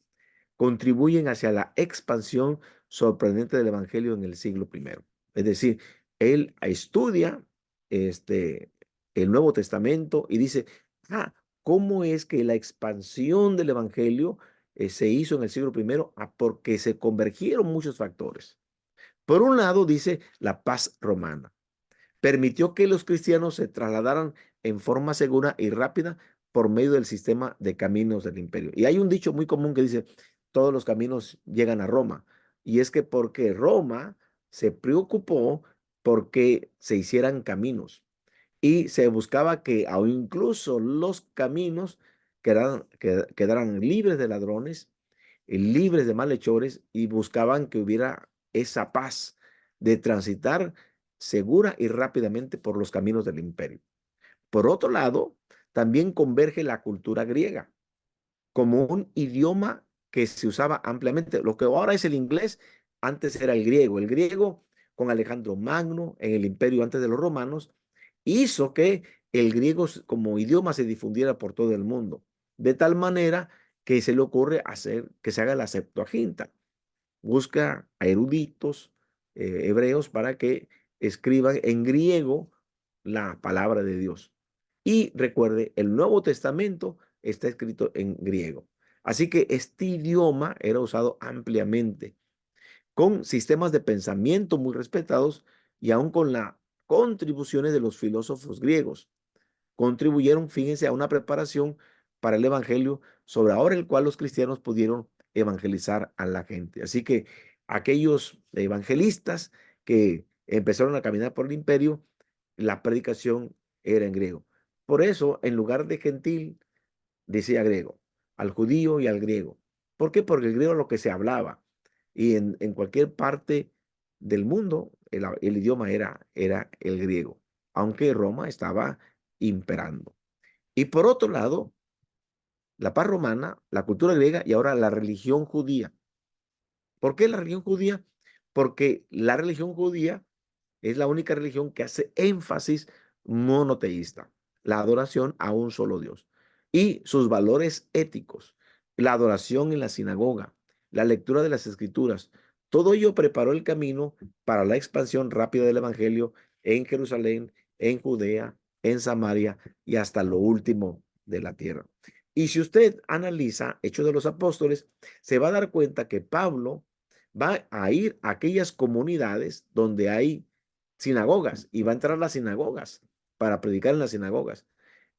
contribuyen hacia la expansión sorprendente del Evangelio en el siglo primero. Es decir, él estudia el Nuevo Testamento y dice, ¿cómo es que la expansión del Evangelio se hizo en el siglo primero? Porque se convergieron muchos factores. Por un lado, dice la paz romana permitió que los cristianos se trasladaran en forma segura y rápida por medio del sistema de caminos del imperio. Y hay un dicho muy común que dice, todos los caminos llegan a Roma. Y es que porque Roma se preocupó porque se hicieran caminos y se buscaba que aun incluso los caminos quedaran libres de ladrones, libres de malhechores, y buscaban que hubiera esa paz de transitar segura y rápidamente por los caminos del imperio. Por otro lado, también converge la cultura griega como un idioma que se usaba ampliamente. Lo que ahora es el inglés, antes era el griego. El griego, con Alejandro Magno en el imperio antes de los romanos, hizo que el griego como idioma se difundiera por todo el mundo, de tal manera que se le ocurre hacer que se haga la Septuaginta. Busca a eruditos hebreos para que escriban en griego la palabra de Dios. Y recuerde, el Nuevo Testamento está escrito en griego. Así que este idioma era usado ampliamente, con sistemas de pensamiento muy respetados y aún con las contribuciones de los filósofos griegos. Contribuyeron, fíjense, a una preparación para el evangelio sobre ahora el cual los cristianos pudieron evangelizar a la gente. Así que aquellos evangelistas que empezaron a caminar por el imperio, la predicación era en griego. Por eso, en lugar de gentil, decía griego, al judío y al griego. ¿Por qué? Porque el griego es lo que se hablaba. Y en cualquier parte del mundo, el idioma era el griego, aunque Roma estaba imperando. Y por otro lado, la paz romana, la cultura griega y ahora la religión judía. ¿Por qué la religión judía? Porque la religión judía es la única religión que hace énfasis monoteísta, la adoración a un solo Dios. Y sus valores éticos, la adoración en la sinagoga, la lectura de las escrituras, todo ello preparó el camino para la expansión rápida del evangelio en Jerusalén, en Judea, en Samaria y hasta lo último de la tierra. Y si usted analiza Hechos de los Apóstoles, se va a dar cuenta que Pablo va a ir a aquellas comunidades donde hay sinagogas y va a entrar a las sinagogas para predicar en las sinagogas.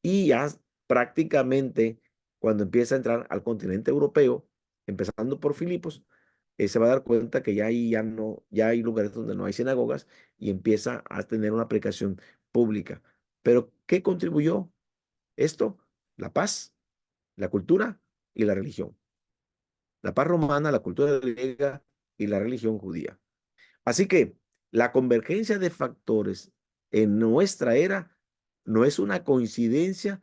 Y ya prácticamente cuando empieza a entrar al continente europeo, empezando por Filipos, se va a dar cuenta que ya ahí ya no, ya hay lugares donde no hay sinagogas y empieza a tener una predicación pública. Pero ¿qué contribuyó esto? La paz, la cultura y la religión. La paz romana, la cultura griega y la religión judía. Así que la convergencia de factores en nuestra era no es una coincidencia,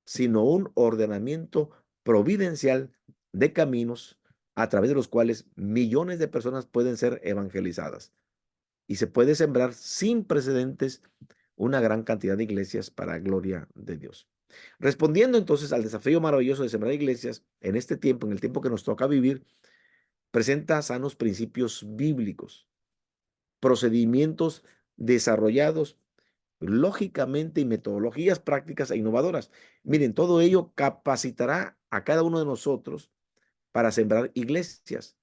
sino un ordenamiento providencial de caminos a través de los cuales millones de personas pueden ser evangelizadas y se puede sembrar sin precedentes una gran cantidad de iglesias para gloria de Dios. Respondiendo entonces al desafío maravilloso de sembrar iglesias en este tiempo, en el tiempo que nos toca vivir, presenta sanos principios bíblicos, procedimientos desarrollados lógicamente y metodologías prácticas e innovadoras. Miren, todo ello capacitará a cada uno de nosotros para sembrar iglesias,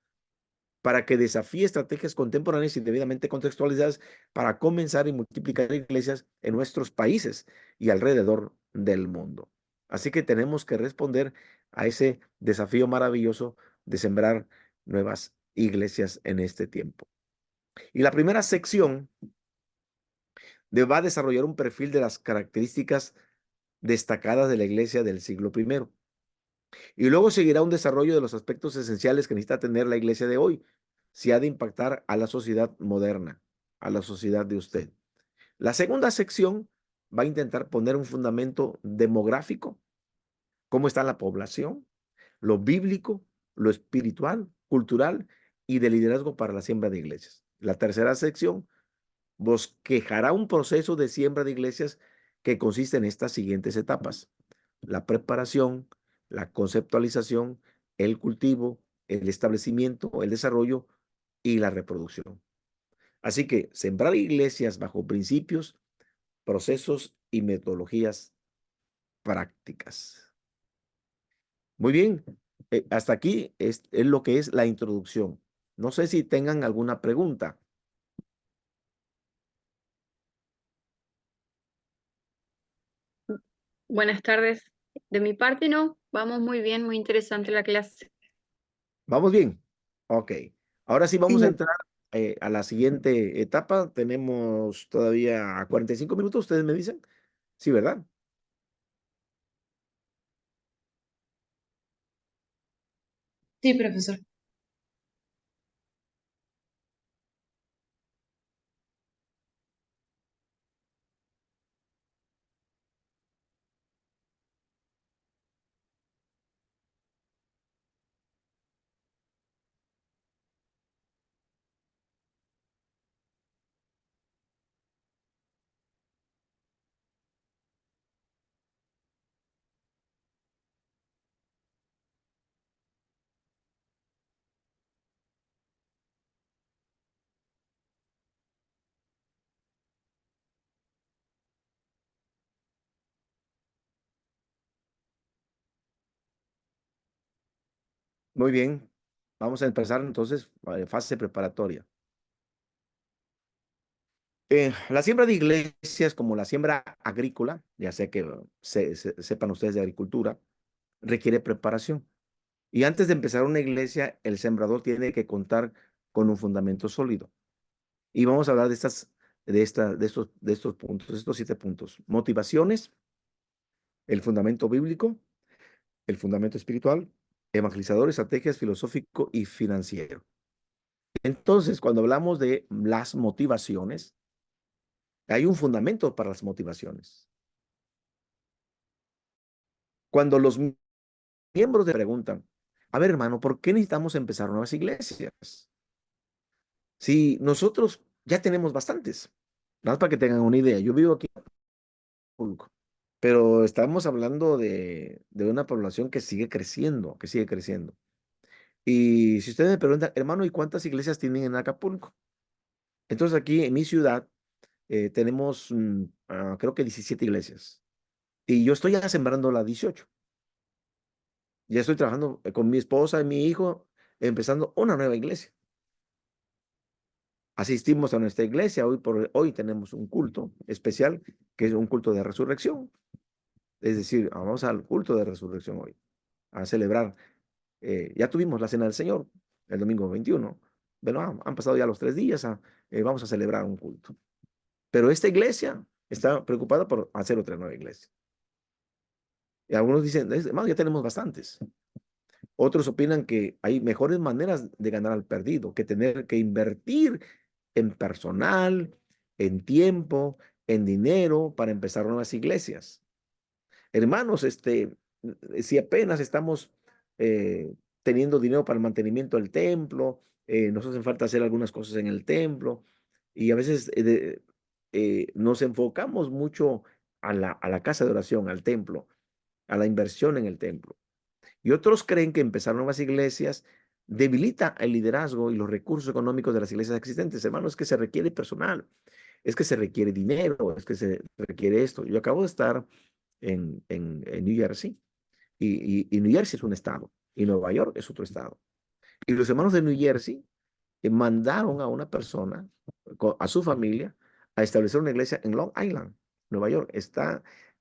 para que desafíe estrategias contemporáneas y debidamente contextualizadas para comenzar y multiplicar iglesias en nuestros países y alrededor del mundo. Así que tenemos que responder a ese desafío maravilloso de sembrar nuevas iglesias en este tiempo. Y la primera sección va a desarrollar un perfil de las características destacadas de la iglesia del siglo primero. Y luego seguirá un desarrollo de los aspectos esenciales que necesita tener la iglesia de hoy, si ha de impactar a la sociedad moderna, a la sociedad de usted. La segunda sección va a intentar poner un fundamento demográfico, cómo está la población, lo bíblico, lo espiritual, cultural y de liderazgo para la siembra de iglesias. La tercera sección bosquejará un proceso de siembra de iglesias que consiste en estas siguientes etapas: la preparación, la conceptualización, el cultivo, el establecimiento, el desarrollo y la reproducción. Así que sembrar iglesias bajo principios, procesos y metodologías prácticas. Muy bien, hasta aquí es lo que es la introducción. No sé si tengan alguna pregunta. Buenas tardes. De mi parte, no. Vamos muy bien, muy interesante la clase. ¿Vamos bien? Ok. Ahora sí vamos a Sí, entrar a la siguiente etapa. Tenemos todavía 45 minutos, ustedes me dicen. Sí, ¿verdad? Sí, profesor. Muy bien. Vamos a empezar entonces fase preparatoria. La siembra de iglesias, como la siembra agrícola, ya sé que sepan ustedes de agricultura, requiere preparación. Y antes de empezar una iglesia, el sembrador tiene que contar con un fundamento sólido. Y vamos a hablar de estos puntos, estos 7 puntos: motivaciones, el fundamento bíblico, el fundamento espiritual, evangelizador, estrategias, filosófico y financiero. Entonces, cuando hablamos de las motivaciones, hay un fundamento para las motivaciones. Cuando los miembros preguntan, a ver, hermano, ¿por qué necesitamos empezar nuevas iglesias? Si nosotros ya tenemos bastantes. Nada más para que tengan una idea. Yo vivo aquí en Acapulco, pero estamos hablando de una población que sigue creciendo, que sigue creciendo. Y si ustedes me preguntan, hermano, ¿y cuántas iglesias tienen en Acapulco? Entonces aquí en mi ciudad tenemos, creo que 17 iglesias. Y yo estoy ya sembrando la 18. Ya estoy trabajando con mi esposa y mi hijo, empezando una nueva iglesia. Asistimos a nuestra iglesia, hoy tenemos un culto especial, que es un culto de resurrección. Es decir, vamos al culto de resurrección hoy, a celebrar. Ya tuvimos la cena del Señor el domingo 21. Bueno, han pasado ya los 3 días, vamos a celebrar un culto. Pero esta iglesia está preocupada por hacer otra nueva iglesia. Y algunos dicen, hermano, ya tenemos bastantes. Otros opinan que hay mejores maneras de ganar al perdido que tener que invertir en personal, en tiempo, en dinero para empezar nuevas iglesias. Hermanos, si apenas estamos teniendo dinero para el mantenimiento del templo, nos hacen falta hacer algunas cosas en el templo y a veces nos enfocamos mucho a la casa de oración, al templo, a la inversión en el templo. Y otros creen que empezar nuevas iglesias debilita el liderazgo y los recursos económicos de las iglesias existentes. Hermano, es que se requiere personal, es que se requiere dinero, es que se requiere esto. Yo acabo de estar en New Jersey y New Jersey es un estado y Nueva York es otro estado. Y los hermanos de New Jersey mandaron a una persona, a su familia, a establecer una iglesia en Long Island, Nueva York.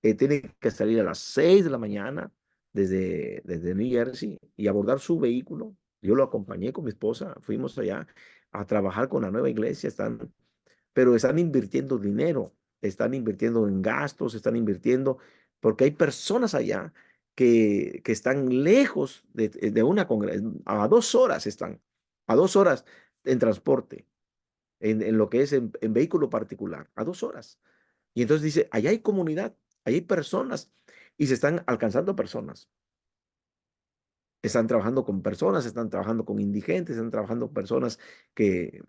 Tiene que salir a las 6 de la mañana desde New Jersey y abordar su vehículo. Yo lo acompañé con mi esposa, fuimos allá a trabajar con la nueva iglesia, pero están invirtiendo dinero, están invirtiendo en gastos, están invirtiendo, porque hay personas allá que están lejos de una congregación, a 2 horas están, a 2 horas en transporte, en lo que es en vehículo particular, a 2 horas. Y entonces dice, allá hay comunidad, allá hay personas y se están alcanzando personas. Están trabajando con personas, están trabajando con indigentes, están trabajando con personas que,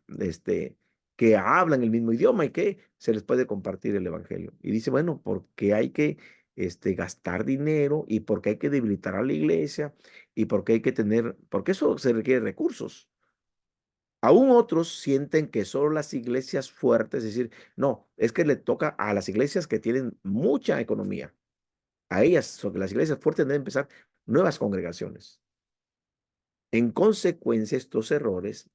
que hablan el mismo idioma y que se les puede compartir el evangelio. Y dice, bueno, porque hay que gastar dinero y porque hay que debilitar a la iglesia y porque hay que tener, porque eso se requiere recursos. Aún otros sienten que solo las iglesias fuertes, es decir, no, es que le toca a las iglesias que tienen mucha economía. A ellas, las iglesias fuertes deben empezar nuevas congregaciones. En consecuencia, estos errores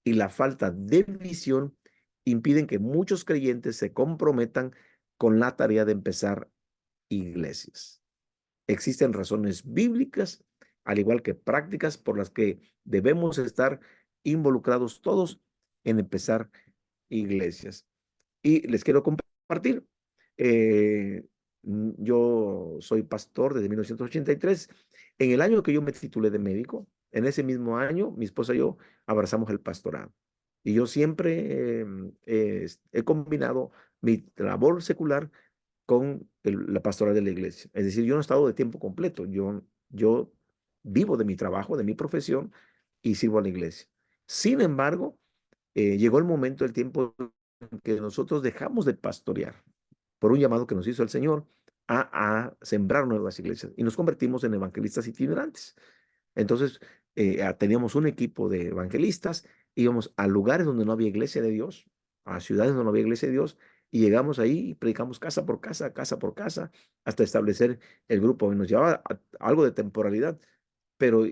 y la falta de visión impiden que muchos creyentes se comprometan con la tarea de empezar iglesias. Existen razones bíblicas, al igual que prácticas, por las que debemos estar involucrados todos en empezar iglesias. Y les quiero compartir. Yo soy pastor desde 1983. En el año que yo me titulé de médico, en ese mismo año, mi esposa y yo abrazamos el pastorado. Y yo siempre he combinado mi labor secular con la pastoral de la iglesia. Es decir, yo no he estado de tiempo completo. Yo vivo de mi trabajo, de mi profesión y sirvo a la iglesia. Sin embargo, llegó el momento, el tiempo en que nosotros dejamos de pastorear por un llamado que nos hizo el Señor a sembrar nuevas iglesias y nos convertimos en evangelistas itinerantes. Entonces, teníamos un equipo de evangelistas, íbamos a lugares donde no había iglesia de Dios, a ciudades donde no había iglesia de Dios, y llegamos ahí y predicamos casa por casa por casa, hasta establecer el grupo. Y nos llevaba algo de temporalidad, pero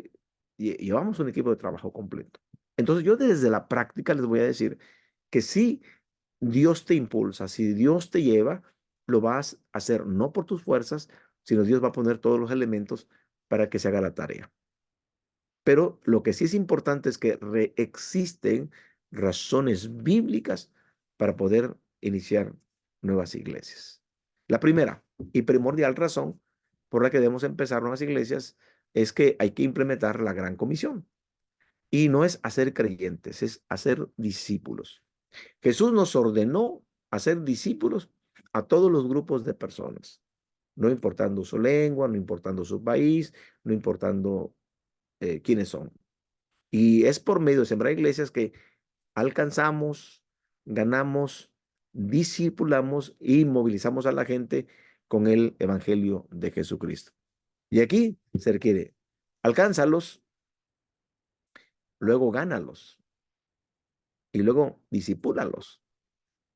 llevamos un equipo de trabajo completo. Entonces, yo desde la práctica les voy a decir que si Dios te impulsa, si Dios te lleva, lo vas a hacer no por tus fuerzas, sino Dios va a poner todos los elementos para que se haga la tarea. Pero lo que sí es importante es que existen razones bíblicas para poder iniciar nuevas iglesias. La primera y primordial razón por la que debemos empezar nuevas iglesias es que hay que implementar la gran comisión. Y no es hacer creyentes, es hacer discípulos. Jesús nos ordenó hacer discípulos a todos los grupos de personas, no importando su lengua, no importando su país, no importando quiénes son. Y es por medio de sembrar iglesias que alcanzamos, ganamos, discipulamos y movilizamos a la gente con el evangelio de Jesucristo. Y aquí se requiere, alcánzalos, luego gánalos y luego disipúlalos.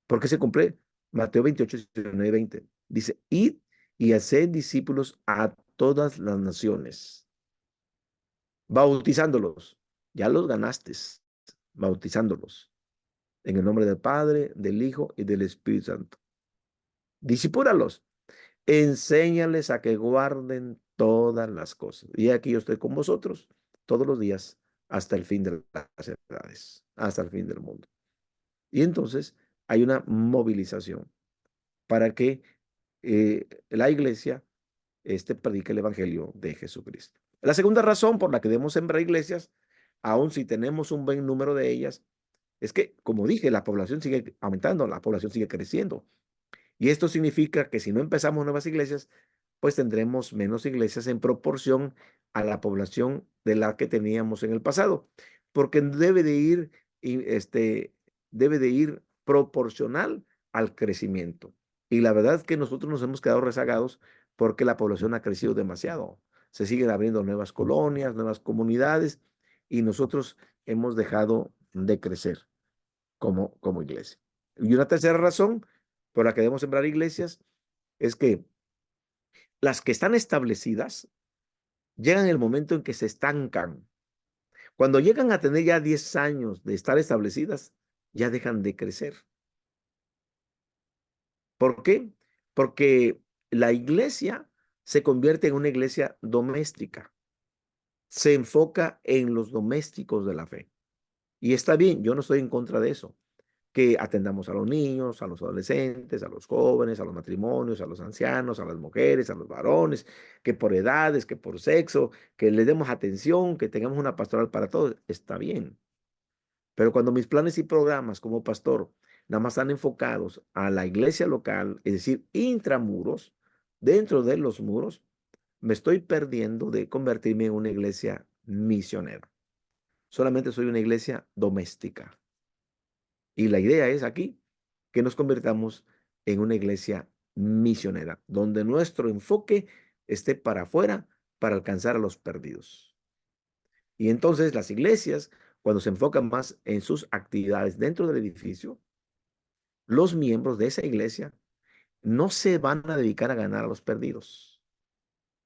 Porque se cumple Mateo 28, 19, 20. Dice, id y haced discípulos a todas las naciones, bautizándolos. Ya los ganaste, bautizándolos. En el nombre del Padre, del Hijo y del Espíritu Santo. Discipúlalos. Enséñales a que guarden todas las cosas. Y aquí yo estoy con vosotros todos los días hasta el fin de las edades, hasta el fin del mundo. Y entonces hay una movilización para que la iglesia predique el evangelio de Jesucristo. La segunda razón por la que debemos sembrar iglesias, aun si tenemos un buen número de ellas, es que, como dije, la población sigue aumentando, la población sigue creciendo. Y esto significa que si no empezamos nuevas iglesias, pues tendremos menos iglesias en proporción a la población de la que teníamos en el pasado, porque debe de ir proporcional al crecimiento. Y la verdad es que nosotros nos hemos quedado rezagados porque la población ha crecido demasiado. Se siguen abriendo nuevas colonias, nuevas comunidades, y nosotros hemos dejado de crecer como iglesia. Y una tercera razón por la que debemos sembrar iglesias es que las que están establecidas llegan el momento en que se estancan. Cuando llegan a tener ya 10 años de estar establecidas, ya dejan de crecer. ¿Por qué? Porque la iglesia se convierte en una iglesia doméstica. Se enfoca en los domésticos de la fe. Y está bien, yo no estoy en contra de eso. Que atendamos a los niños, a los adolescentes, a los jóvenes, a los matrimonios, a los ancianos, a las mujeres, a los varones, que por edades, que por sexo, que le demos atención, que tengamos una pastoral para todos, está bien. Pero cuando mis planes y programas como pastor nada más están enfocados a la iglesia local, es decir, intramuros, dentro de los muros, me estoy perdiendo de convertirme en una iglesia misionera. Solamente soy una iglesia doméstica. Y la idea es aquí que nos convirtamos en una iglesia misionera, donde nuestro enfoque esté para afuera para alcanzar a los perdidos. Y entonces las iglesias, cuando se enfocan más en sus actividades dentro del edificio, los miembros de esa iglesia no se van a dedicar a ganar a los perdidos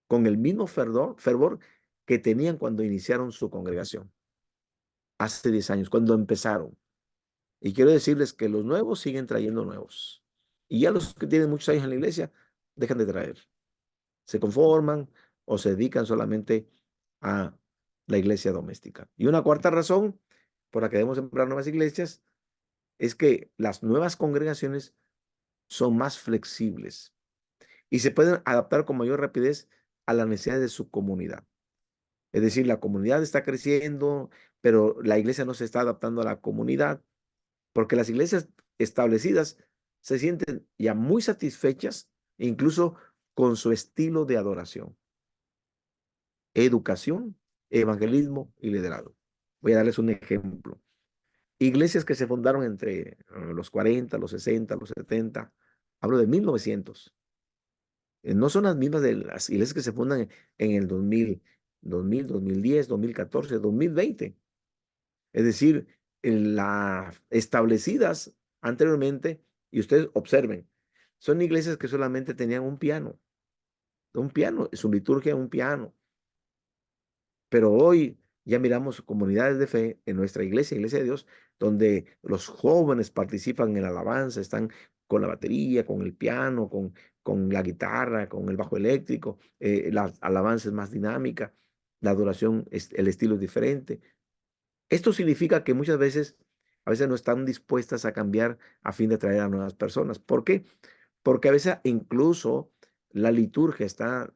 con el mismo fervor que tenían cuando iniciaron su congregación, hace 10 años, cuando empezaron. Y quiero decirles que los nuevos siguen trayendo nuevos. Y ya los que tienen muchos años en la iglesia dejan de traer. Se conforman o se dedican solamente a la iglesia doméstica. Y una cuarta razón por la que debemos sembrar nuevas iglesias es que las nuevas congregaciones son más flexibles y se pueden adaptar con mayor rapidez a las necesidades de su comunidad. Es decir, la comunidad está creciendo, pero la iglesia no se está adaptando a la comunidad, porque las iglesias establecidas se sienten ya muy satisfechas, incluso con su estilo de adoración, educación, evangelismo y liderazgo. Voy a darles un ejemplo. Iglesias que se fundaron entre los 40, los 60, los 70, hablo de 1900. No son las mismas de las iglesias que se fundan en el 2000, 2010, 2014, 2020. Es decir, las establecidas anteriormente, y ustedes observen, son iglesias que solamente tenían un piano, su liturgia un piano. Pero hoy ya miramos comunidades de fe en nuestra iglesia, Iglesia de Dios, donde los jóvenes participan en la alabanza, están con la batería, con el piano, con la guitarra, con el bajo eléctrico, la alabanza es más dinámica, la adoración, el estilo es diferente. Esto significa que muchas veces, a veces no están dispuestas a cambiar a fin de atraer a nuevas personas. ¿Por qué? Porque a veces incluso la liturgia está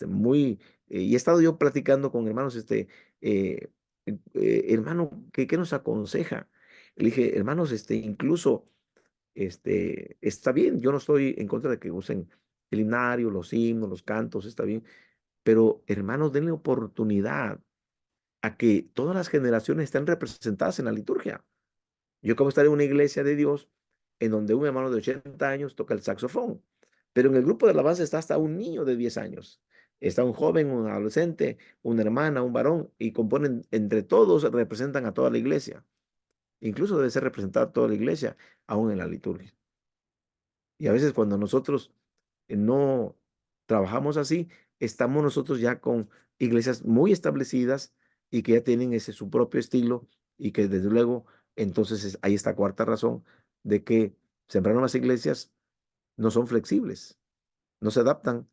muy, y he estado yo platicando con hermanos, hermano, ¿qué nos aconseja? Le dije, hermanos, incluso, está bien, yo no estoy en contra de que usen el himnario, los himnos, los cantos, está bien, pero hermanos, denle oportunidad a que todas las generaciones estén representadas en la liturgia. Yo acabo de estar en una iglesia de Dios en donde un hermano de 80 años toca el saxofón, pero en el grupo de alabanza está hasta un niño de 10 años. Está un joven, un adolescente, una hermana, un varón, y componen, entre todos, representan a toda la iglesia. Incluso debe ser representada toda la iglesia, aún en la liturgia. Y a veces cuando nosotros no trabajamos así, estamos nosotros ya con iglesias muy establecidas y que ya tienen ese su propio estilo y que desde luego entonces hay esta cuarta razón de que sembrar nuevas iglesias no son flexibles, no se adaptan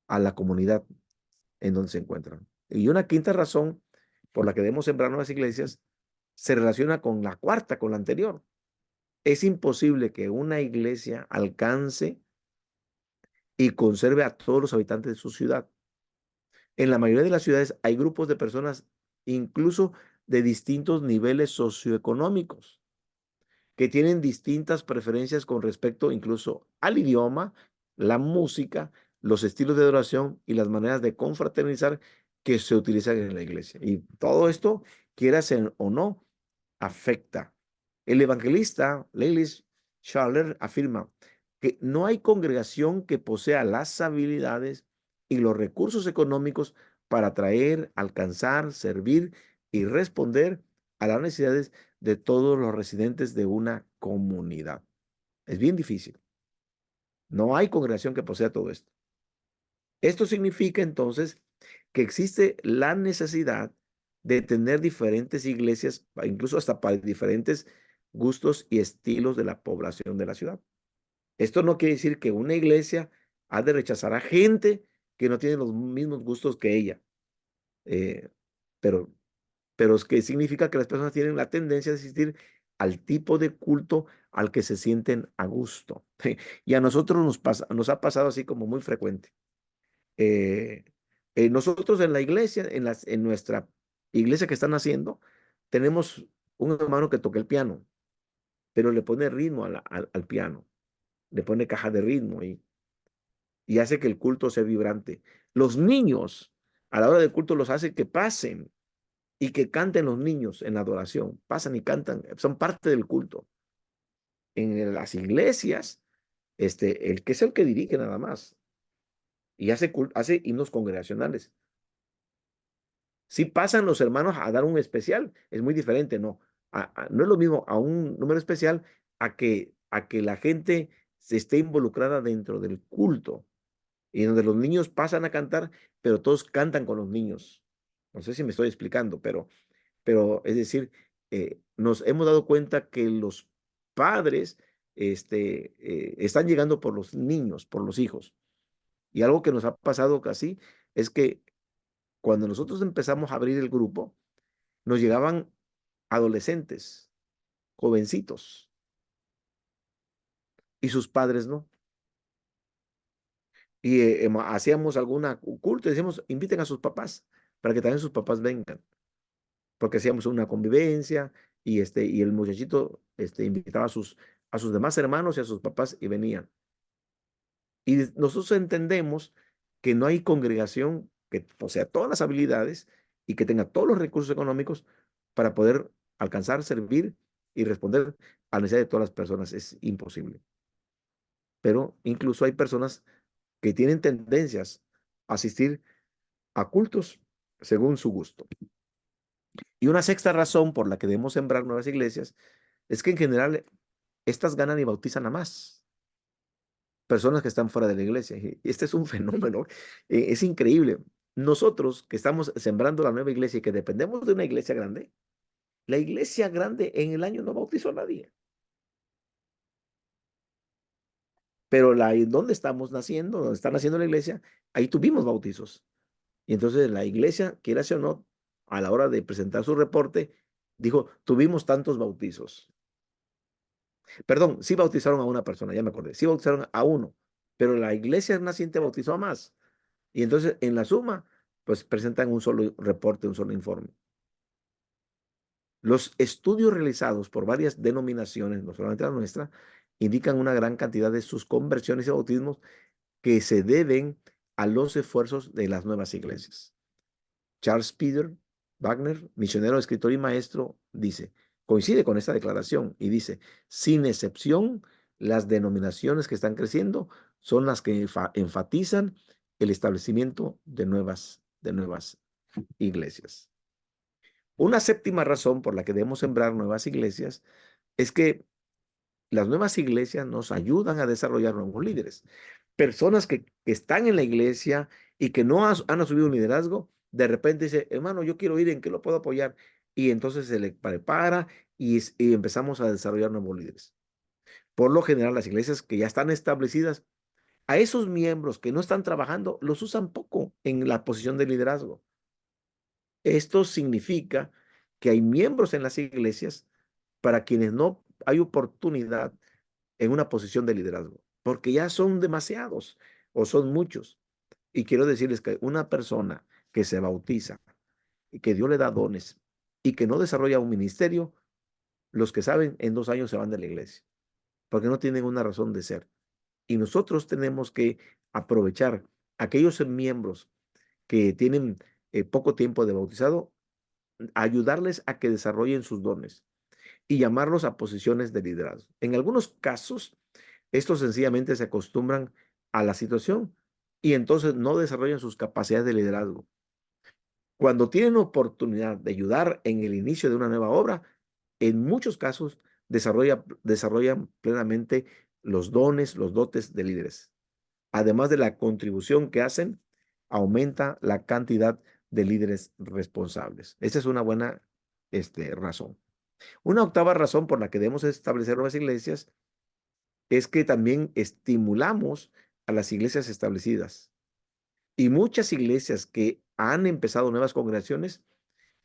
a la comunidad en donde se encuentran. Y una quinta razón por la que debemos sembrar nuevas iglesias se relaciona con la cuarta, con la anterior. Es imposible que una iglesia alcance y conserve a todos los habitantes de su ciudad. En la mayoría de las ciudades hay grupos de personas, incluso de distintos niveles socioeconómicos, que tienen distintas preferencias con respecto incluso al idioma, la música, los estilos de adoración y las maneras de confraternizar que se utilizan en la iglesia. Y todo esto, quieras o no, afecta. El evangelista Leilis Schaller afirma que no hay congregación que posea las habilidades y los recursos económicos para atraer, alcanzar, servir y responder a las necesidades de todos los residentes de una comunidad. Es bien difícil. No hay congregación que posea todo esto. Esto significa entonces que existe la necesidad de tener diferentes iglesias, incluso hasta para diferentes gustos y estilos de la población de la ciudad. Esto no quiere decir que una iglesia ha de rechazar a gente que no tiene los mismos gustos que ella, eh, pero, pero es que significa que las personas tienen la tendencia a asistir al tipo de culto al que se sienten a gusto. Y a nosotros nos ha pasado así como muy frecuente. Eh, nosotros en la iglesia, en nuestra iglesia que están haciendo, tenemos un hermano que toca el piano, pero le pone ritmo al piano, le pone caja de ritmo y hace que el culto sea vibrante. Los niños, a la hora del culto, los hace que pasen y que canten los niños en la adoración. Pasan y cantan, son parte del culto. En las iglesias, el que es el que dirige nada más y hace himnos congregacionales. Si pasan los hermanos a dar un especial, es muy diferente, ¿no? No es lo mismo a un número especial a que la gente se esté involucrada dentro del culto y donde los niños pasan a cantar, pero todos cantan con los niños. No sé si me estoy explicando, pero es decir, nos hemos dado cuenta que los padres están llegando por los niños, por los hijos. Y algo que nos ha pasado casi es que cuando nosotros empezamos a abrir el grupo, nos llegaban adolescentes, jovencitos, y sus padres no. Y hacíamos alguna culto y decíamos, inviten a sus papás para que también sus papás vengan, porque hacíamos una convivencia y el muchachito invitaba a sus demás hermanos y a sus papás y venían. Y nosotros entendemos que no hay congregación que posea todas las habilidades y que tenga todos los recursos económicos para poder alcanzar, servir y responder a la necesidad de todas las personas. Es imposible. Pero incluso hay personas que tienen tendencias a asistir a cultos según su gusto. Y una sexta razón por la que debemos sembrar nuevas iglesias es que en general estas ganan y bautizan a más personas que están fuera de la iglesia. Y este es un fenómeno, es increíble. Nosotros que estamos sembrando la nueva iglesia y que dependemos de una iglesia grande, la iglesia grande en el año no bautizó a nadie. Pero donde estamos naciendo, donde está naciendo la iglesia, ahí tuvimos bautizos. Y entonces la iglesia, quiera o no, a la hora de presentar su reporte, dijo, tuvimos tantos bautizos. Perdón, sí bautizaron a una persona, ya me acordé, sí bautizaron a uno, pero la iglesia naciente bautizó a más. Y entonces en la suma, pues presentan un solo reporte, un solo informe. Los estudios realizados por varias denominaciones, no solamente la nuestra, indican una gran cantidad de sus conversiones y bautismos que se deben a los esfuerzos de las nuevas iglesias. Charles Peter Wagner, misionero, escritor y maestro, coincide con esta declaración y dice, sin excepción, las denominaciones que están creciendo son las que enfatizan el establecimiento de nuevas iglesias. Una séptima razón por la que debemos sembrar nuevas iglesias es que las nuevas iglesias nos ayudan a desarrollar nuevos líderes. Personas que están en la iglesia y que no han asumido un liderazgo, de repente dice, hermano, yo quiero ir, ¿en qué lo puedo apoyar? Y entonces se le prepara y empezamos a desarrollar nuevos líderes. Por lo general, las iglesias que ya están establecidas, a esos miembros que no están trabajando, los usan poco en la posición de liderazgo. Esto significa que hay miembros en las iglesias para quienes no hay oportunidad en una posición de liderazgo, porque ya son demasiados o son muchos. Y quiero decirles que una persona que se bautiza y que Dios le da dones y que no desarrolla un ministerio, los que saben en 2 años se van de la iglesia, porque no tienen una razón de ser. Y nosotros tenemos que aprovechar aquellos miembros que tienen poco tiempo de bautizado, ayudarles a que desarrollen sus dones y llamarlos a posiciones de liderazgo. En algunos casos, estos sencillamente se acostumbran a la situación y entonces no desarrollan sus capacidades de liderazgo. Cuando tienen oportunidad de ayudar en el inicio de una nueva obra, en muchos casos desarrollan plenamente los dones, los dotes de líderes. Además de la contribución que hacen, aumenta la cantidad de líderes responsables. Esa es una buena razón. Una octava razón por la que debemos establecer nuevas iglesias es que también estimulamos a las iglesias establecidas. Y muchas iglesias que han empezado nuevas congregaciones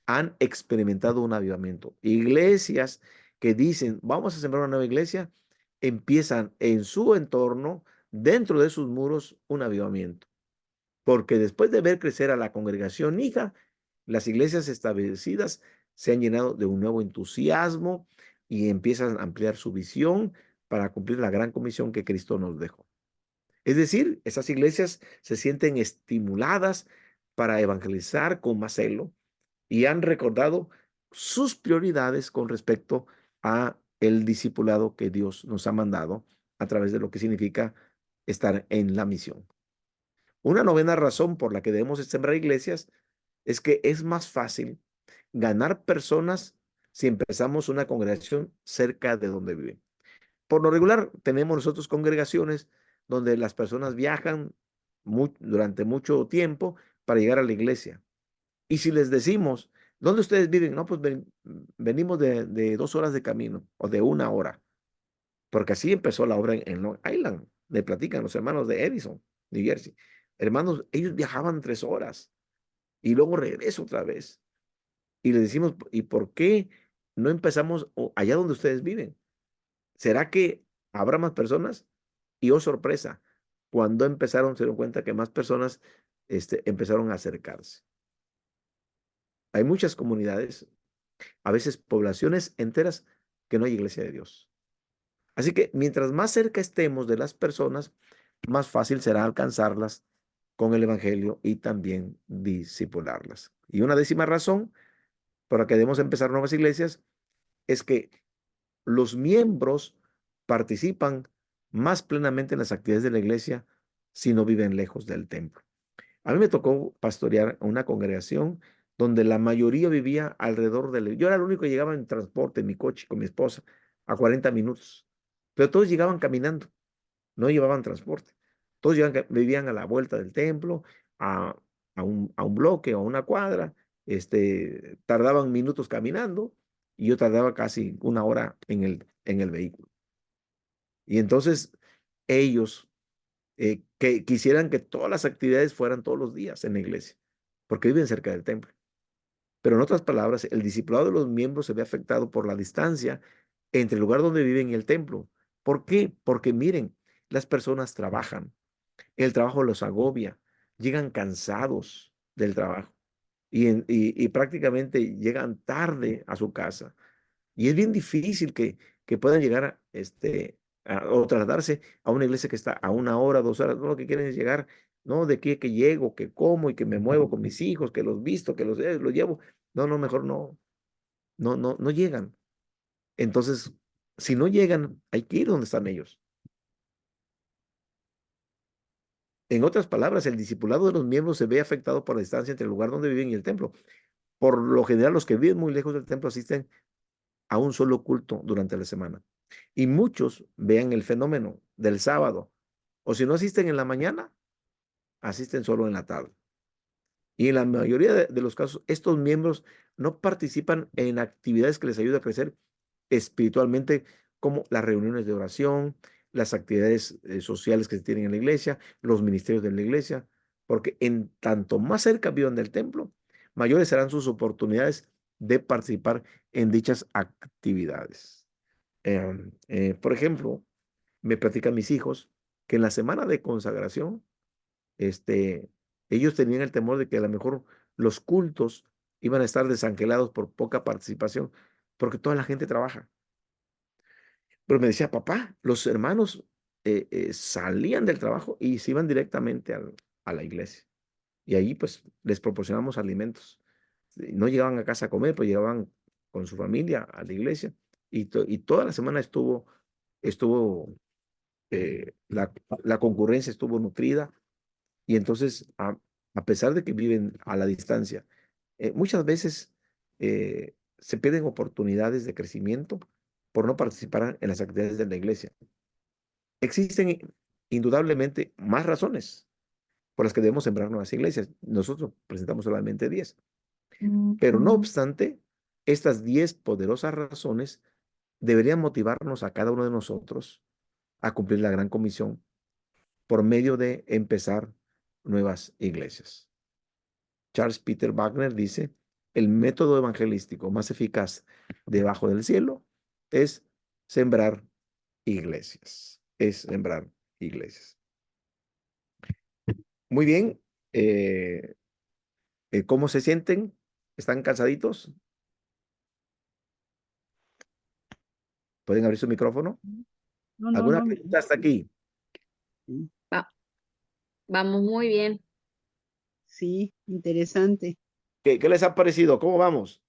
han experimentado un avivamiento. Iglesias que dicen, vamos a sembrar una nueva iglesia, empiezan en su entorno, dentro de sus muros, un avivamiento. Porque después de ver crecer a la congregación hija, las iglesias establecidas se han llenado de un nuevo entusiasmo y empiezan a ampliar su visión para cumplir la gran comisión que Cristo nos dejó. Es decir, esas iglesias se sienten estimuladas para evangelizar con más celo y han recordado sus prioridades con respecto a el discipulado que Dios nos ha mandado a través de lo que significa estar en la misión. Una novena razón por la que debemos sembrar iglesias es que es más fácil ganar personas si empezamos una congregación cerca de donde viven. Por lo regular, tenemos nosotros congregaciones donde las personas viajan durante mucho tiempo para llegar a la iglesia. Y si les decimos, ¿dónde ustedes viven? No, pues venimos de 2 horas de camino o de 1 hora, porque así empezó la obra en Long Island. Me platican los hermanos de Edison, New Jersey. Hermanos, ellos viajaban 3 horas y luego regreso otra vez. Y les decimos, ¿y por qué no empezamos allá donde ustedes viven? ¿Será que habrá más personas? Y oh, sorpresa, cuando empezaron, se dieron cuenta que más personas empezaron a acercarse. Hay muchas comunidades, a veces poblaciones enteras, que no hay iglesia de Dios. Así que mientras más cerca estemos de las personas, más fácil será alcanzarlas con el evangelio y también discipularlas. Y una décima razón por la que debemos empezar nuevas iglesias es que los miembros participan más plenamente en las actividades de la iglesia si no viven lejos del templo. A mí me tocó pastorear una congregación donde la mayoría vivía alrededor del... Yo era el único que llegaba en transporte, en mi coche, con mi esposa, a 40 minutos. Pero todos llegaban caminando, no llevaban transporte. Todos vivían a la vuelta del templo, a, a un bloque o a una cuadra. Tardaban minutos caminando y yo tardaba casi 1 hora en el vehículo. Y entonces ellos que quisieran que todas las actividades fueran todos los días en la iglesia, porque viven cerca del templo. Pero en otras palabras, el discipulado de los miembros se ve afectado por la distancia entre el lugar donde viven y el templo. ¿Por qué? Porque miren, las personas trabajan, el trabajo los agobia, llegan cansados del trabajo y prácticamente llegan tarde a su casa. Y es bien difícil que puedan llegar o trasladarse a una iglesia que está a 1 hora, 2 horas. No, lo que quieren es llegar, no, de aquí que llego, que como y que me muevo con mis hijos, que los visto, que los llevo. No, no, mejor no, no llegan. Entonces, si no llegan, hay que ir donde están ellos. En otras palabras, el discipulado de los miembros se ve afectado por la distancia entre el lugar donde viven y el templo. Por lo general, los que viven muy lejos del templo asisten a un solo culto durante la semana. Y muchos vean el fenómeno del sábado. O si no asisten en la mañana, asisten solo en la tarde. Y en la mayoría de los casos, estos miembros no participan en actividades que les ayuden a crecer espiritualmente, como las reuniones de oración, las actividades sociales que se tienen en la iglesia, los ministerios de la iglesia, porque en tanto más cerca vivan del templo, mayores serán sus oportunidades de participar en dichas actividades. Por ejemplo, me platican mis hijos que en la semana de consagración, ellos tenían el temor de que a lo mejor los cultos iban a estar desangelados por poca participación, porque toda la gente trabaja. Pero me decía, papá, los hermanos salían del trabajo y se iban directamente a la iglesia. Y ahí pues les proporcionamos alimentos. No llegaban a casa a comer, pues llegaban con su familia a la iglesia. Y toda la semana estuvo la concurrencia estuvo nutrida. Y entonces, a pesar de que viven a la distancia, muchas veces se pierden oportunidades de crecimiento por no participar en las actividades de la iglesia. Existen indudablemente más razones por las que debemos sembrar nuevas iglesias. Nosotros presentamos solamente 10. Pero no obstante, estas 10 poderosas razones deberían motivarnos a cada uno de nosotros a cumplir la gran comisión por medio de empezar nuevas iglesias. Charles Peter Wagner dice, el método evangelístico más eficaz debajo del cielo es sembrar iglesias. Es sembrar iglesias. Muy bien. ¿Cómo se sienten? ¿Están cansaditos? ¿Pueden abrir su micrófono? ¿Alguna pregunta hasta aquí? Va- vamos muy bien. Sí, interesante. ¿Qué les ha parecido? ¿Cómo vamos?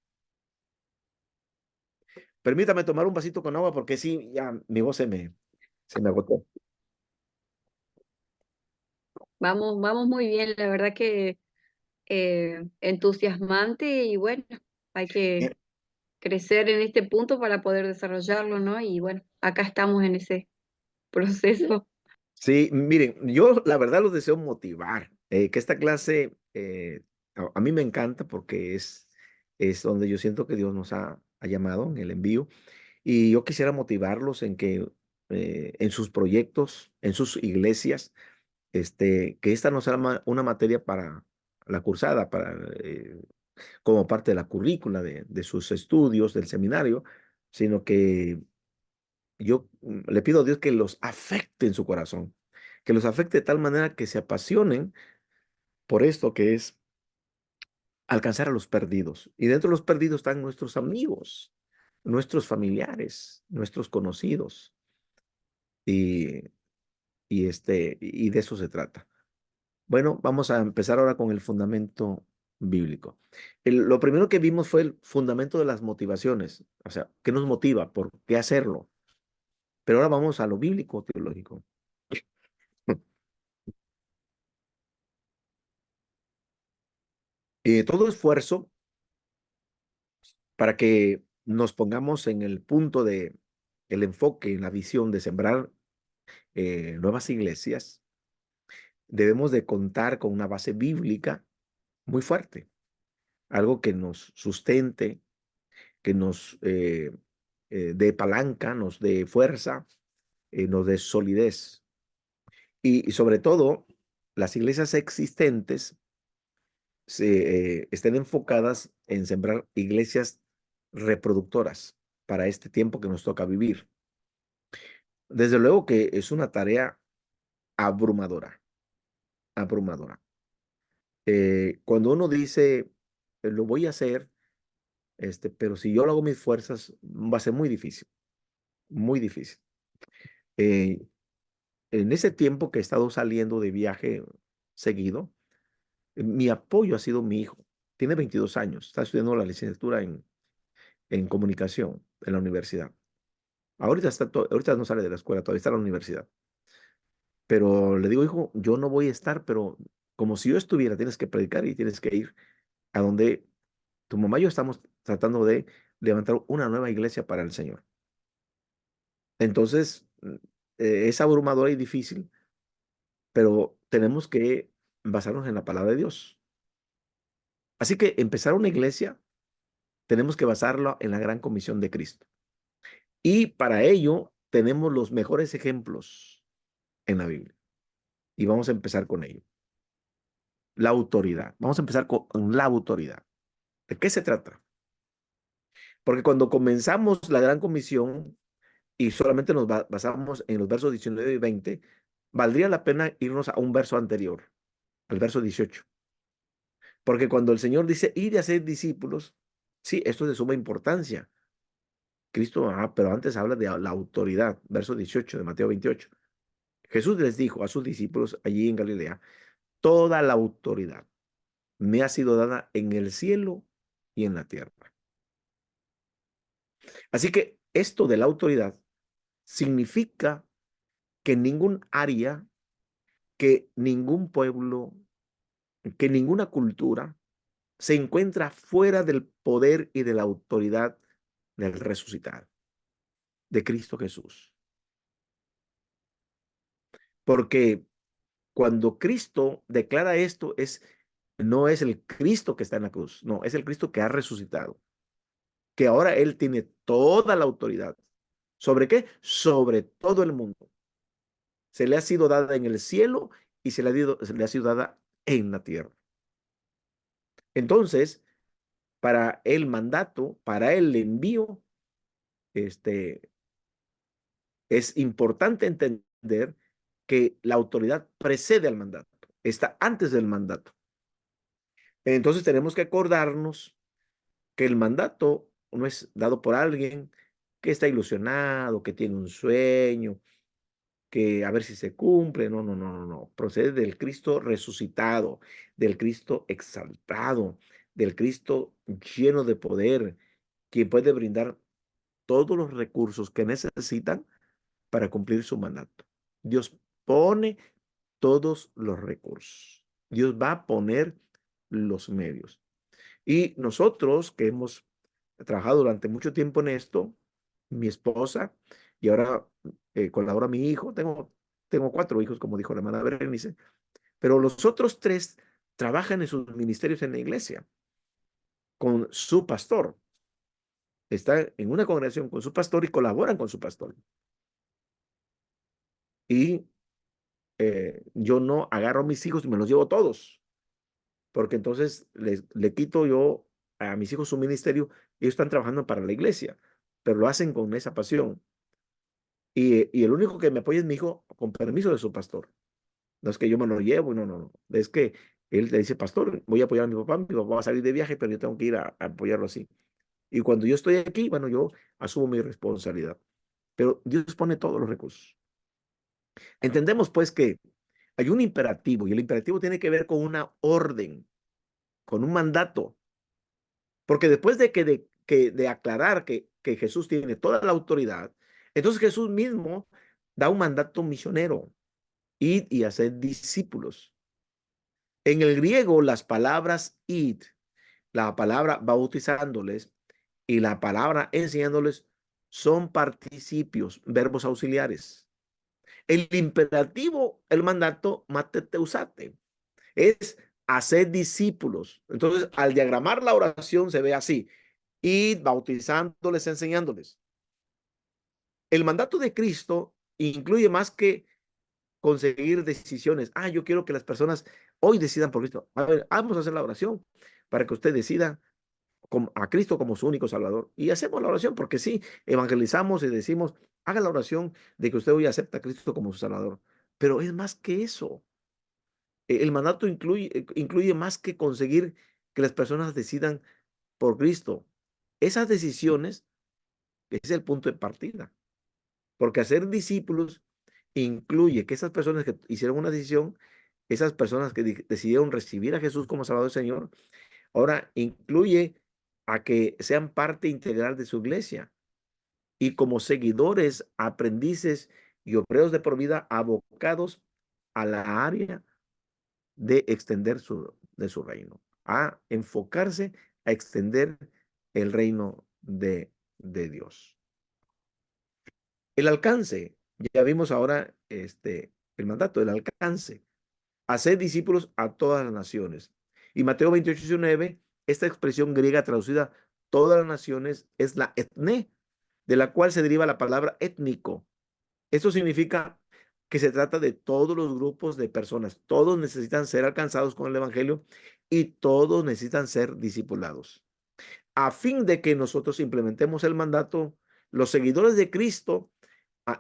Permítame tomar un vasito con agua porque sí, ya mi voz se me agotó. Vamos muy bien. La verdad que entusiasmante y bueno, hay que Eh, crecer en este punto para poder desarrollarlo, ¿no? Y bueno, acá estamos en ese proceso. Sí, miren, yo la verdad los deseo motivar, que esta clase a mí me encanta porque es donde yo siento que Dios nos ha llamado en el envío y yo quisiera motivarlos en que en sus proyectos, en sus iglesias, que esta no sea una materia para la cursada, como parte de la currícula de sus estudios, del seminario, sino que yo le pido a Dios que los afecte en su corazón, que los afecte de tal manera que se apasionen por esto que es alcanzar a los perdidos. Y dentro de los perdidos están nuestros amigos, nuestros familiares, nuestros conocidos. Y, y de eso se trata. Bueno, vamos a empezar ahora con el fundamento bíblico. Lo primero que vimos fue el fundamento de las motivaciones, o sea, ¿qué nos motiva? ¿Por qué hacerlo? Pero ahora vamos a lo bíblico teológico. Todo esfuerzo para que nos pongamos en el punto de el enfoque, en la visión de sembrar nuevas iglesias, debemos de contar con una base bíblica muy fuerte, algo que nos sustente, que nos dé palanca, nos dé fuerza, nos dé solidez. Y sobre todo, las iglesias existentes estén enfocadas en sembrar iglesias reproductoras para este tiempo que nos toca vivir. Desde luego que es una tarea abrumadora, abrumadora. Cuando uno dice, lo voy a hacer, pero si yo lo hago mis fuerzas, va a ser muy difícil, muy difícil. Eh, en ese tiempo que he estado saliendo de viaje seguido, mi apoyo ha sido mi hijo. Tiene 22 años, está estudiando la licenciatura en comunicación en la universidad. Ahorita no sale de la escuela, todavía está en la universidad. Pero le digo, hijo, yo no voy a estar, pero como si yo estuviera, tienes que predicar y tienes que ir a donde tu mamá y yo estamos tratando de levantar una nueva iglesia para el Señor. Entonces, es abrumador y difícil, pero tenemos que basarnos en la palabra de Dios. Así que empezar una iglesia, tenemos que basarlo en la gran comisión de Cristo. Y para ello, tenemos los mejores ejemplos en la Biblia. Y vamos a empezar con ello. La autoridad. Vamos a empezar con la autoridad. ¿De qué se trata? Porque cuando comenzamos la gran comisión y solamente nos basamos en los versos 19 y 20, valdría la pena irnos a un verso anterior, al verso 18. Porque cuando el Señor dice, ir a ser discípulos, sí, esto es de suma importancia. Cristo, pero antes habla de la autoridad, verso 18 de Mateo 28. Jesús les dijo a sus discípulos allí en Galilea, toda la autoridad me ha sido dada en el cielo y en la tierra. Así que esto de la autoridad significa que ningún área, que ningún pueblo, que ninguna cultura se encuentra fuera del poder y de la autoridad del resucitado, de Cristo Jesús. Porque cuando Cristo declara esto, no es el Cristo que está en la cruz, no, es el Cristo que ha resucitado, que ahora Él tiene toda la autoridad. ¿Sobre qué? Sobre todo el mundo. Se le ha sido dada en el cielo y se le ha sido dada en la tierra. Entonces, para el mandato, para el envío, es importante entender que la autoridad precede al mandato, está antes del mandato. Entonces tenemos que acordarnos que el mandato no es dado por alguien que está ilusionado, que tiene un sueño, que a ver si se cumple. No, no, no, no, no. Procede del Cristo resucitado, del Cristo exaltado, del Cristo lleno de poder, quien puede brindar todos los recursos que necesitan para cumplir su mandato. Dios pone todos los recursos. Dios va a poner los medios. Y nosotros que hemos trabajado durante mucho tiempo en esto, mi esposa, y ahora colabora mi hijo, tengo 4 hijos, como dijo la hermana Berenice, pero los otros 3 trabajan en sus ministerios en la iglesia con su pastor. Están en una congregación con su pastor y colaboran con su pastor. Y yo no agarro a mis hijos y me los llevo todos, porque entonces le quito yo a mis hijos su ministerio. Ellos están trabajando para la iglesia, pero lo hacen con esa pasión. Y el único que me apoya es mi hijo con permiso de su pastor. No es que yo me lo llevo, no, no, no. Es que él le dice, pastor, voy a apoyar a mi papá va a salir de viaje, pero yo tengo que ir a apoyarlo así. Y cuando yo estoy aquí, bueno, yo asumo mi responsabilidad. Pero Dios pone todos los recursos. Entendemos pues que hay un imperativo y el imperativo tiene que ver con una orden, con un mandato. Porque después de aclarar que Jesús tiene toda la autoridad, entonces Jesús mismo da un mandato misionero: id y hacer discípulos. En el griego, las palabras id, la palabra bautizándoles y la palabra enseñándoles son participios, verbos auxiliares. El imperativo, el mandato, matete usate, es hacer discípulos. Entonces, al diagramar la oración se ve así: id bautizándoles, enseñándoles. El mandato de Cristo incluye más que conseguir decisiones. Yo quiero que las personas hoy decidan por Cristo. A ver, vamos a hacer la oración para que usted decida a Cristo como su único Salvador. Y hacemos la oración porque sí, evangelizamos y decimos, haga la oración de que usted hoy acepta a Cristo como su Salvador. Pero es más que eso. El mandato incluye más que conseguir que las personas decidan por Cristo. Esas decisiones es el punto de partida. Porque hacer discípulos incluye que esas personas que hicieron una decisión, esas personas que decidieron recibir a Jesús como Salvador y Señor, ahora incluye a que sean parte integral de su iglesia y como seguidores, aprendices y obreros de por vida abocados a la área de extender de su reino, a enfocarse a extender el reino de Dios. El alcance, ya vimos ahora el mandato, el alcance: hacer discípulos a todas las naciones. Y Mateo 28:19, esta expresión griega traducida todas las naciones es la etné, de la cual se deriva la palabra étnico. Esto significa que se trata de todos los grupos de personas. Todos necesitan ser alcanzados con el evangelio y todos necesitan ser discipulados. A fin de que nosotros implementemos el mandato, los seguidores de Cristo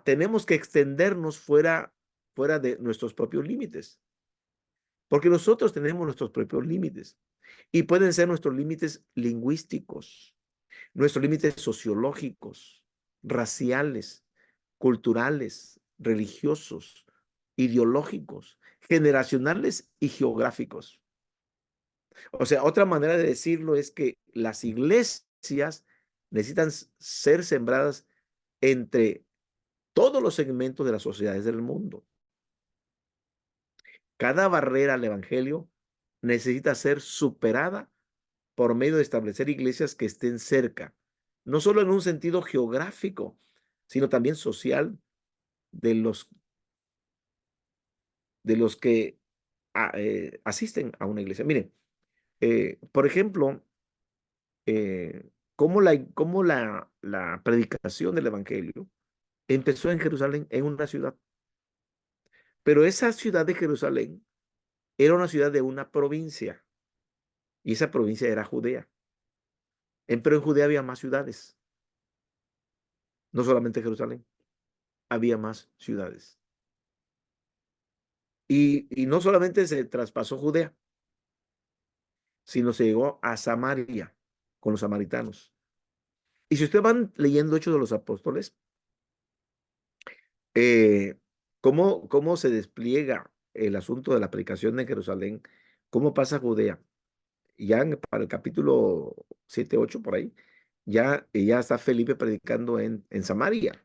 tenemos que extendernos fuera de nuestros propios límites. Porque nosotros tenemos nuestros propios límites y pueden ser nuestros límites lingüísticos, nuestros límites sociológicos, raciales, culturales, religiosos, ideológicos, generacionales y geográficos. O sea, otra manera de decirlo es que las iglesias necesitan ser sembradas entre todos los segmentos de las sociedades del mundo. Cada barrera al evangelio necesita ser superada por medio de establecer iglesias que estén cerca, no solo en un sentido geográfico, sino también social de los que asisten a una iglesia. Miren, por ejemplo, cómo la predicación del evangelio empezó en Jerusalén, en una ciudad, pero esa ciudad de Jerusalén era una ciudad de una provincia, y esa provincia era Judea. Pero en Judea había más ciudades, no solamente Jerusalén, había más ciudades. Y no solamente se traspasó Judea, sino se llegó a Samaria con los samaritanos. Y si ustedes van leyendo Hechos de los Apóstoles, eh, cómo se despliega el asunto de la predicación en Jerusalén, cómo pasa Judea. Para el capítulo 7, 8, por ahí, ya está Felipe predicando en Samaria.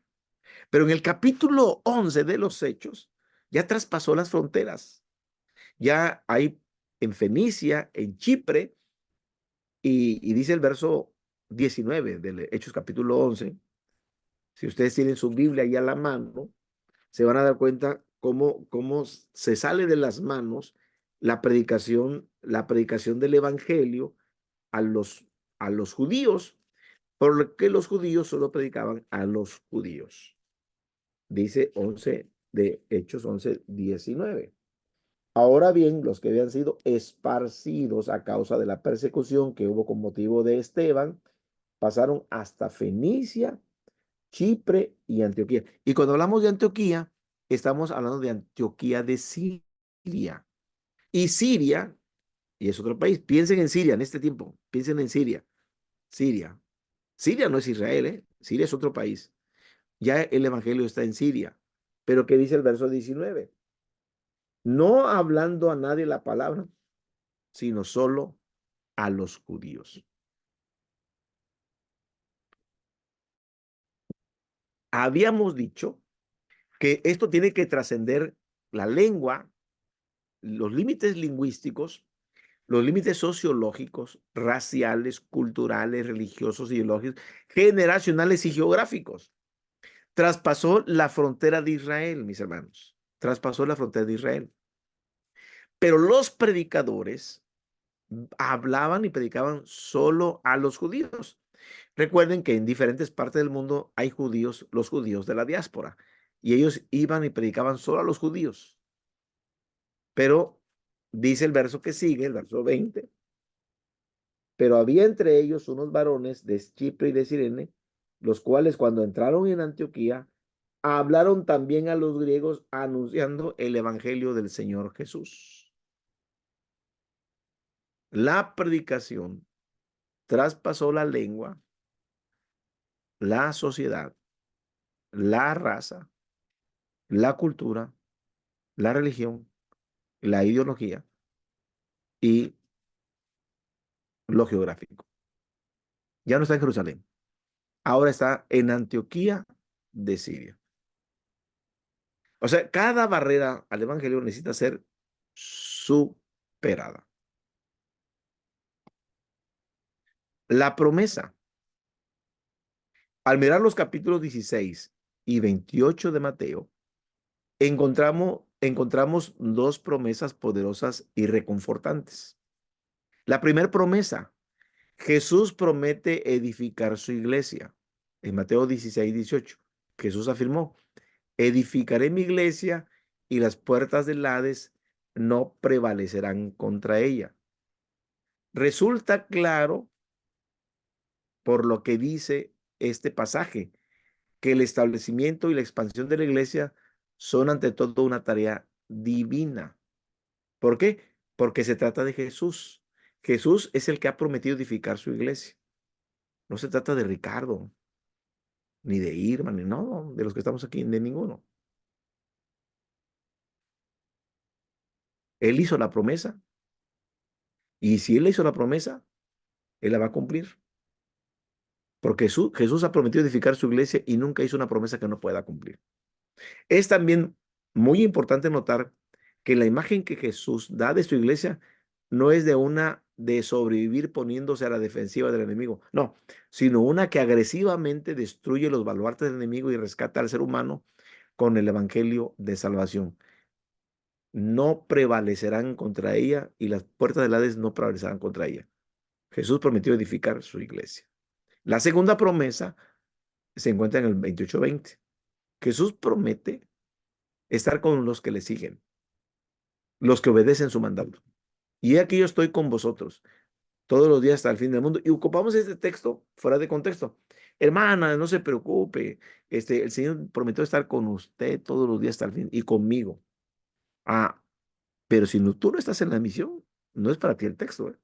Pero en el capítulo 11 de los Hechos, ya traspasó las fronteras. Ya hay en Fenicia, en Chipre, y dice el verso 19 del Hechos capítulo 11. Si ustedes tienen su Biblia ahí a la mano, se van a dar cuenta cómo se sale de las manos la predicación del evangelio a los judíos, porque los judíos solo predicaban a los judíos. Dice 11 de Hechos 11, 19. Ahora bien, los que habían sido esparcidos a causa de la persecución que hubo con motivo de Esteban, pasaron hasta Fenicia, Chipre y Antioquía. Y cuando hablamos de Antioquía, estamos hablando de Antioquía de Siria. Y Siria, y es otro país, piensen en Siria en este tiempo, piensen en Siria. Siria. Siria no es Israel, ¿eh? Siria es otro país. Ya el evangelio está en Siria. Pero ¿qué dice el verso 19? No hablando a nadie la palabra, sino solo a los judíos. Habíamos dicho que esto tiene que trascender la lengua, los límites lingüísticos, los límites sociológicos, raciales, culturales, religiosos, ideológicos, generacionales y geográficos. Traspasó la frontera de Israel, mis hermanos. Traspasó la frontera de Israel. Pero los predicadores hablaban y predicaban solo a los judíos. Recuerden que en diferentes partes del mundo hay judíos, los judíos de la diáspora, y ellos iban y predicaban solo a los judíos. Pero dice el verso que sigue, el verso 20, pero había entre ellos unos varones de Chipre y de Cirene, los cuales cuando entraron en Antioquía, hablaron también a los griegos anunciando el evangelio del Señor Jesús. La predicación traspasó la lengua, la sociedad, la raza, la cultura, la religión, la ideología y lo geográfico. Ya no está en Jerusalén. Ahora está en Antioquía de Siria. O sea, cada barrera al evangelio necesita ser superada. La promesa. Al mirar los capítulos 16 y 28 de Mateo, encontramos dos promesas poderosas y reconfortantes. La primera promesa, Jesús promete edificar su iglesia. En Mateo 16, 18, Jesús afirmó, edificaré mi iglesia y las puertas del Hades no prevalecerán contra ella. Resulta claro, por lo que dice este pasaje, que el establecimiento y la expansión de la iglesia son ante todo una tarea divina. ¿Por qué? Porque se trata de Jesús. Jesús es el que ha prometido edificar su iglesia. No se trata de Ricardo, ni de Irma, ni no, de los que estamos aquí, de ninguno. Él hizo la promesa. Y si Él hizo la promesa, Él la va a cumplir. Porque Jesús ha prometido edificar su iglesia y nunca hizo una promesa que no pueda cumplir. Es también muy importante notar que la imagen que Jesús da de su iglesia no es de una de sobrevivir poniéndose a la defensiva del enemigo. No, sino una que agresivamente destruye los baluartes del enemigo y rescata al ser humano con el evangelio de salvación. No prevalecerán contra ella y las puertas del Hades no prevalecerán contra ella. Jesús prometió edificar su iglesia. La segunda promesa se encuentra en el 28:20. Jesús promete estar con los que le siguen, los que obedecen su mandato. Y aquí yo estoy con vosotros todos los días hasta el fin del mundo. Y ocupamos este texto fuera de contexto. Hermana, no se preocupe. El Señor prometió estar con usted todos los días hasta el fin y conmigo. Ah, pero si no, tú no estás en la misión, no es para ti el texto, ¿eh?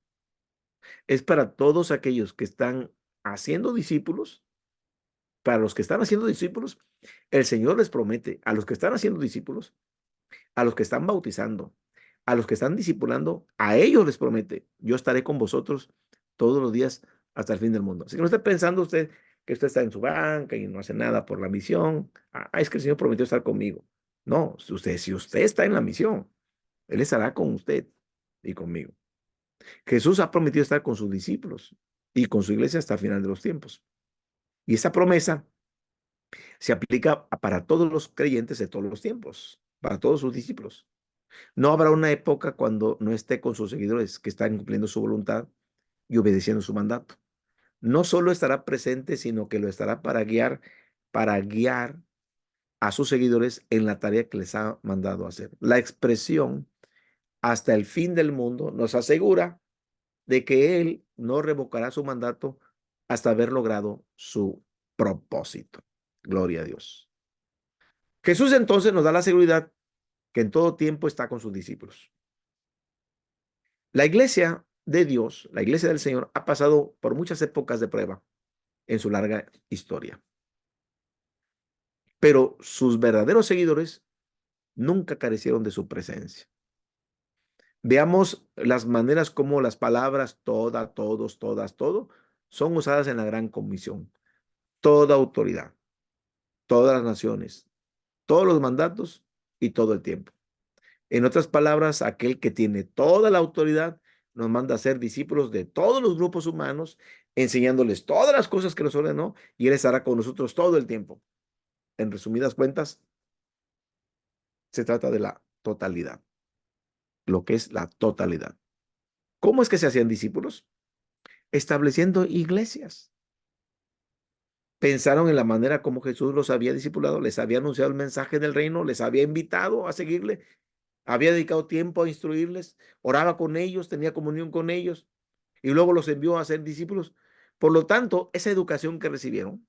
Es para todos aquellos que están haciendo discípulos. Para los que están haciendo discípulos, el Señor les promete a los que están haciendo discípulos, a los que están bautizando, a los que están discipulando, a ellos les promete, yo estaré con vosotros todos los días hasta el fin del mundo. Así que no esté pensando usted que usted está en su banca y no hace nada por la misión. Ah, es que el Señor prometió estar conmigo. No, si usted está en la misión, Él estará con usted y conmigo. Jesús ha prometido estar con sus discípulos y con su iglesia hasta el final de los tiempos. Y esa promesa se aplica para todos los creyentes de todos los tiempos, para todos sus discípulos. No habrá una época cuando no esté con sus seguidores que están cumpliendo su voluntad y obedeciendo su mandato. No solo estará presente, sino que lo estará para guiar a sus seguidores en la tarea que les ha mandado hacer. La expresión hasta el fin del mundo nos asegura de que Él no revocará su mandato hasta haber logrado su propósito. Gloria a Dios. Jesús entonces nos da la seguridad que en todo tiempo está con sus discípulos. La iglesia de Dios, la iglesia del Señor, ha pasado por muchas épocas de prueba en su larga historia. Pero sus verdaderos seguidores nunca carecieron de su presencia. Veamos las maneras como las palabras toda, todos, todas, todo son usadas en la gran comisión. Toda autoridad, todas las naciones, todos los mandatos y todo el tiempo. En otras palabras, aquel que tiene toda la autoridad nos manda a ser discípulos de todos los grupos humanos, enseñándoles todas las cosas que nos ordenó, y Él estará con nosotros todo el tiempo. En resumidas cuentas, se trata de la totalidad, lo que es la totalidad. ¿Cómo es que se hacían discípulos? Estableciendo iglesias. Pensaron en la manera como Jesús los había discipulado, les había anunciado el mensaje del reino, les había invitado a seguirle, había dedicado tiempo a instruirles, oraba con ellos, tenía comunión con ellos y luego los envió a ser discípulos. Por lo tanto, esa educación que recibieron,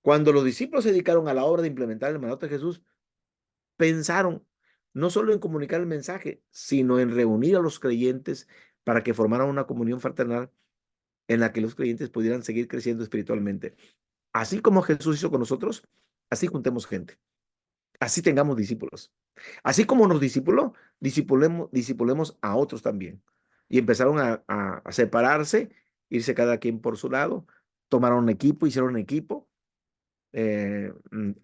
cuando los discípulos se dedicaron a la obra de implementar el mandato de Jesús, pensaron no solo en comunicar el mensaje, sino en reunir a los creyentes para que formaran una comunión fraternal en la que los creyentes pudieran seguir creciendo espiritualmente. Así como Jesús hizo con nosotros, así juntemos gente, así tengamos discípulos. Así como nos discipuló, discipulemos a otros también. Y empezaron a separarse, irse cada quien por su lado, tomaron un equipo, hicieron un equipo.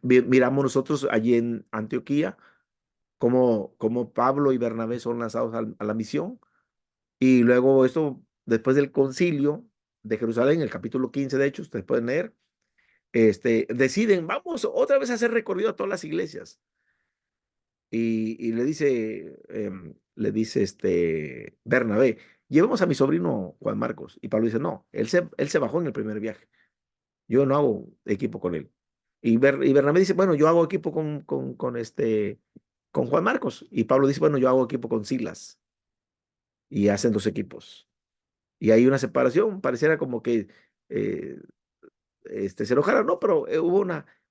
Miramos nosotros allí en Antioquía cómo Pablo y Bernabé son lanzados a la misión. Y luego esto, después del concilio de Jerusalén, el capítulo 15 de Hechos, ustedes pueden leer, deciden, vamos otra vez a hacer recorrido a todas las iglesias. Y le dice Bernabé, llevemos a mi sobrino Juan Marcos. Y Pablo dice, no, él se bajó en el primer viaje. Yo no hago equipo con él. Y Bernabé dice, bueno, yo hago equipo con Juan Marcos. Y Pablo dice, bueno, yo hago equipo con Silas. Y hacen dos equipos. Y hay una separación, pareciera como que eh, se enojaron, no, pero hubo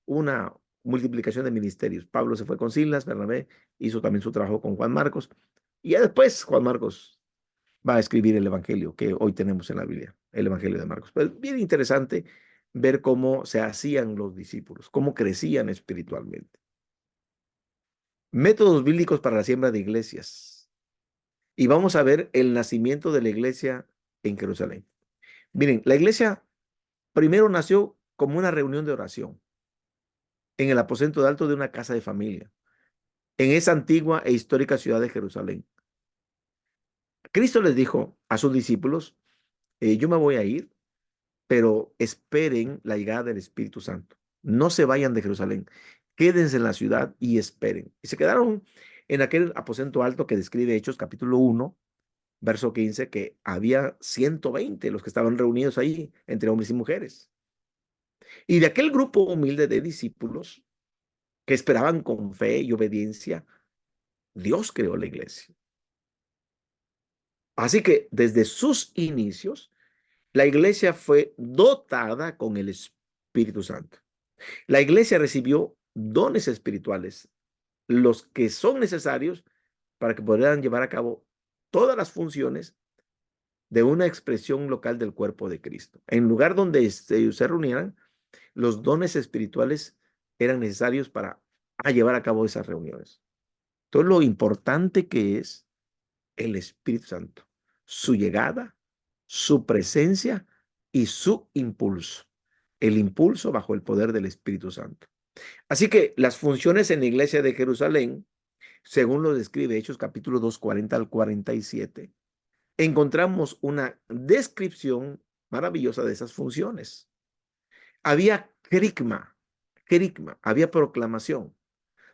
una multiplicación de ministerios. Pablo se fue con Silas, Bernabé hizo también su trabajo con Juan Marcos, y ya después Juan Marcos va a escribir el evangelio que hoy tenemos en la Biblia, el evangelio de Marcos. Pero es bien interesante ver cómo se hacían los discípulos, cómo crecían espiritualmente. Métodos bíblicos para la siembra de iglesias. Y vamos a ver el nacimiento de la iglesia en Jerusalén. Miren, la iglesia primero nació como una reunión de oración en el aposento de alto de una casa de familia, en esa antigua e histórica ciudad de Jerusalén. Cristo les dijo a sus discípulos, yo me voy a ir, pero esperen la llegada del Espíritu Santo. No se vayan de Jerusalén, quédense en la ciudad y esperen. Y se quedaron en aquel aposento alto que describe Hechos capítulo 1, verso 15, que había 120 los que estaban reunidos ahí, entre hombres y mujeres. Y de aquel grupo humilde de discípulos que esperaban con fe y obediencia, Dios creó la iglesia. Así que desde sus inicios, la iglesia fue dotada con el Espíritu Santo. La iglesia recibió dones espirituales, los que son necesarios para que puedan llevar a cabo todas las funciones de una expresión local del cuerpo de Cristo. En lugar donde se reunieran, los dones espirituales eran necesarios para llevar a cabo esas reuniones. Todo lo importante que es el Espíritu Santo, su llegada, su presencia y su impulso. El impulso bajo el poder del Espíritu Santo. Así que las funciones en la iglesia de Jerusalén, según lo describe Hechos capítulo 2, 40 al 47, encontramos una descripción maravillosa de esas funciones. Había querigma, había proclamación,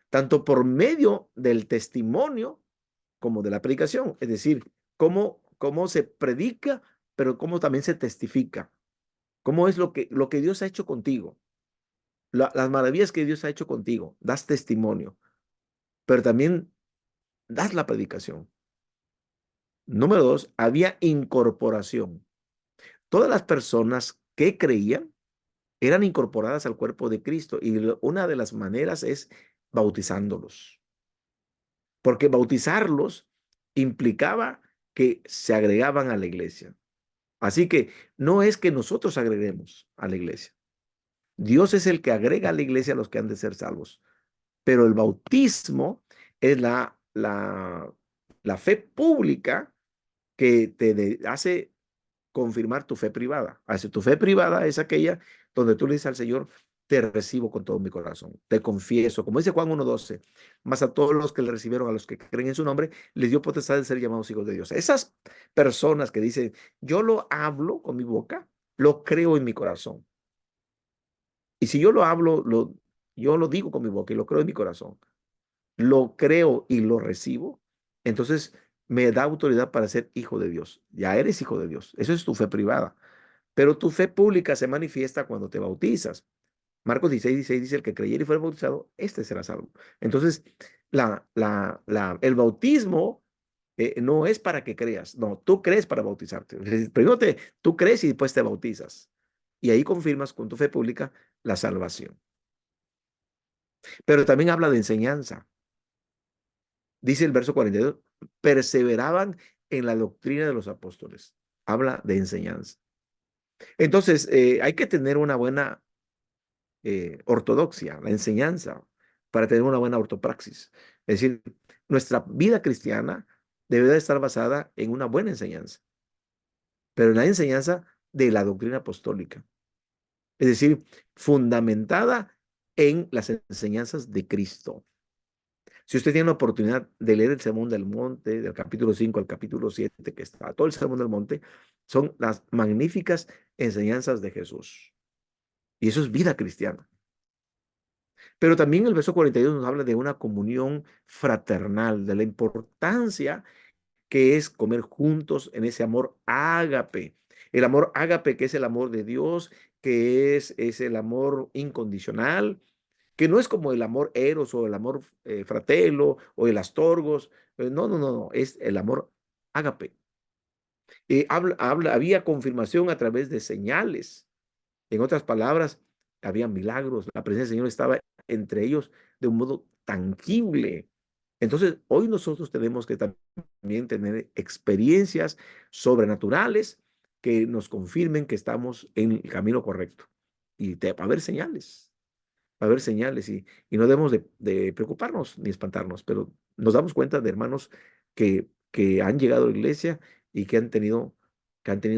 tanto por medio del testimonio como de la predicación, es decir, cómo se predica, pero cómo también se testifica, cómo es lo que Dios ha hecho contigo, las maravillas que Dios ha hecho contigo, das testimonio, pero también das la predicación. Número 2, había incorporación. Todas las personas que creían eran incorporadas al cuerpo de Cristo y una de las maneras es bautizándolos, porque bautizarlos implicaba que se agregaban a la iglesia. Así que no es que nosotros agreguemos a la iglesia. Dios es el que agrega a la iglesia a los que han de ser salvos. Pero el bautismo es la fe pública que te hace confirmar tu fe privada. Así, tu fe privada es aquella donde tú le dices al Señor, te recibo con todo mi corazón, te confieso, como dice Juan 1:12, más a todos los que le recibieron, a los que creen en su nombre, les dio potestad de ser llamados hijos de Dios. Esas personas que dicen, yo lo hablo con mi boca, lo creo en mi corazón. Y si yo lo hablo, yo lo digo con mi boca y lo creo en mi corazón, lo creo y lo recibo, entonces me da autoridad para ser hijo de Dios. Ya eres hijo de Dios. Eso es tu fe privada. Pero tu fe pública se manifiesta cuando te bautizas. Marcos 16:16 dice, el que creyere y fuere bautizado, este será salvo. Entonces, el bautismo no es para que creas. No, tú crees para bautizarte. Primero tú crees y después te bautizas. Y ahí confirmas con tu fe pública la salvación. Pero también habla de enseñanza. Dice el verso 42, perseveraban en la doctrina de los apóstoles. Habla de enseñanza. Entonces, hay que tener una buena ortodoxia, la enseñanza, para tener una buena ortopraxis. Es decir, nuestra vida cristiana debe de estar basada en una buena enseñanza, pero en la enseñanza de la doctrina apostólica. Es decir, fundamentada en las enseñanzas de Cristo. Si usted tiene la oportunidad de leer el Sermón del Monte, del capítulo 5 al capítulo 7, que está todo el Sermón del Monte, son las magníficas enseñanzas de Jesús. Y eso es vida cristiana. Pero también el verso 42 nos habla de una comunión fraternal, de la importancia que es comer juntos en ese amor ágape. El amor ágape, que es el amor de Dios, que es el amor incondicional, que no es como el amor eros o el amor fratelo o el astorgos. No, es el amor ágape. Había confirmación a través de señales. En otras palabras, había milagros. La presencia del Señor estaba entre ellos de un modo tangible. Entonces, hoy nosotros tenemos que también tener experiencias sobrenaturales que nos confirmen que estamos en el camino correcto. Y va a haber señales. Va a haber señales y no debemos de preocuparnos ni espantarnos, pero nos damos cuenta de hermanos que han llegado a la iglesia y que han tenido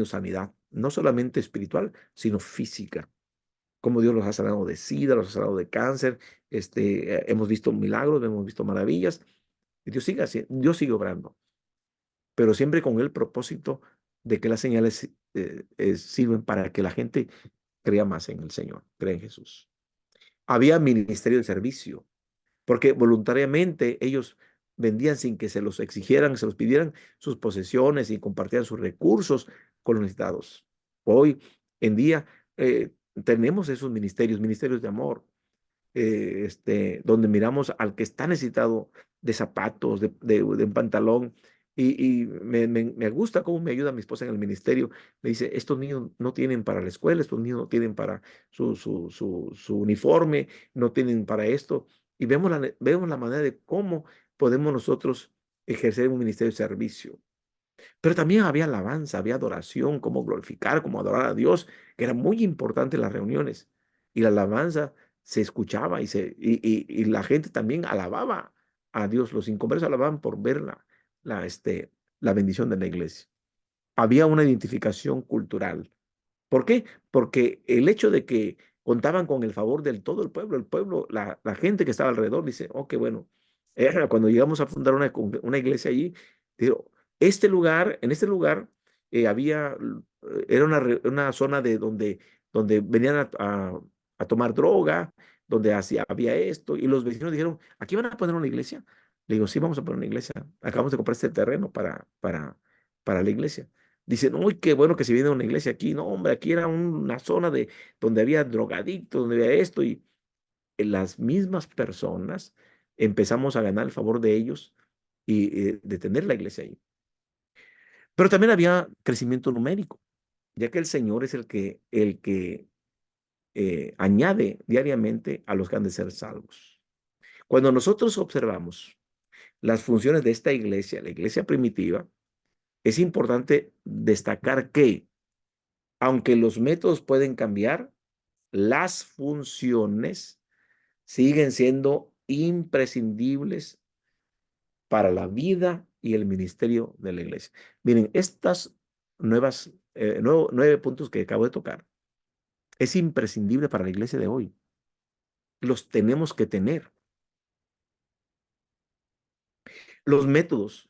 sanidad, no solamente espiritual, sino física. Como Dios los ha sanado de sida, los ha sanado de cáncer, hemos visto milagros, hemos visto maravillas, y Dios sigue obrando. pero siempre con el propósito de que las señales sirven para que la gente crea más en el Señor, crea en Jesús. Había ministerio de servicio, porque voluntariamente ellos vendían sin que se los exigieran, se los pidieran sus posesiones y compartían sus recursos con los necesitados. Hoy en día tenemos esos ministerios, ministerios de amor, donde miramos al que está necesitado de zapatos, de un pantalón. Y me gusta cómo me ayuda mi esposa en el ministerio. Me dice, estos niños no tienen para la escuela, estos niños no tienen para su uniforme, no tienen para esto. Y vemos la manera de cómo podemos nosotros ejercer un ministerio de servicio. Pero también había alabanza, había adoración, cómo glorificar, cómo adorar a Dios, que era muy importante en las reuniones. Y la alabanza se escuchaba y la gente también alababa a Dios. Los inconversos alababan por ver la bendición de la iglesia. Había una identificación cultural. ¿Por qué? Porque el hecho de que contaban con el favor del todo el pueblo, la gente que estaba alrededor, dice, oh, qué bueno. Cuando llegamos a fundar una iglesia allí, digo, en este lugar era una zona donde venían a tomar droga, donde había esto, y los vecinos dijeron, ¿aquí van a poner una iglesia? Le digo, sí, vamos a poner una iglesia. Acabamos de comprar este terreno para la iglesia. Dicen, uy, qué bueno que se viene una iglesia aquí. No, hombre, aquí era una zona donde había drogadictos, donde había esto, y las mismas personas empezamos a ganar el favor de ellos y de tener la iglesia ahí. Pero también había crecimiento numérico, ya que el Señor es el que añade diariamente a los que han de ser salvos. Cuando nosotros observamos las funciones de esta iglesia, la iglesia primitiva, es importante destacar que aunque los métodos pueden cambiar, las funciones siguen siendo imprescindibles para la vida y el ministerio de la iglesia. Miren, estas nueve puntos que acabo de tocar, es imprescindible para la iglesia de hoy. Los tenemos que tener. Los métodos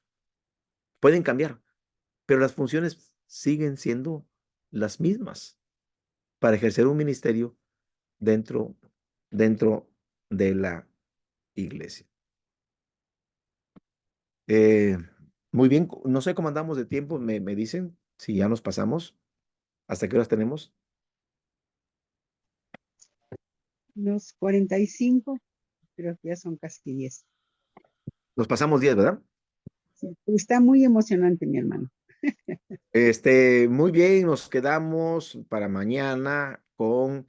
pueden cambiar, pero las funciones siguen siendo las mismas para ejercer un ministerio dentro, dentro de la iglesia. Eh, Muy bien, no sé cómo andamos de tiempo, me dicen si ya nos pasamos. ¿Hasta qué horas tenemos? Los 45, creo que ya son casi 10. Nos pasamos 10, ¿verdad? Sí, está muy emocionante, mi hermano. Muy bien, nos quedamos para mañana con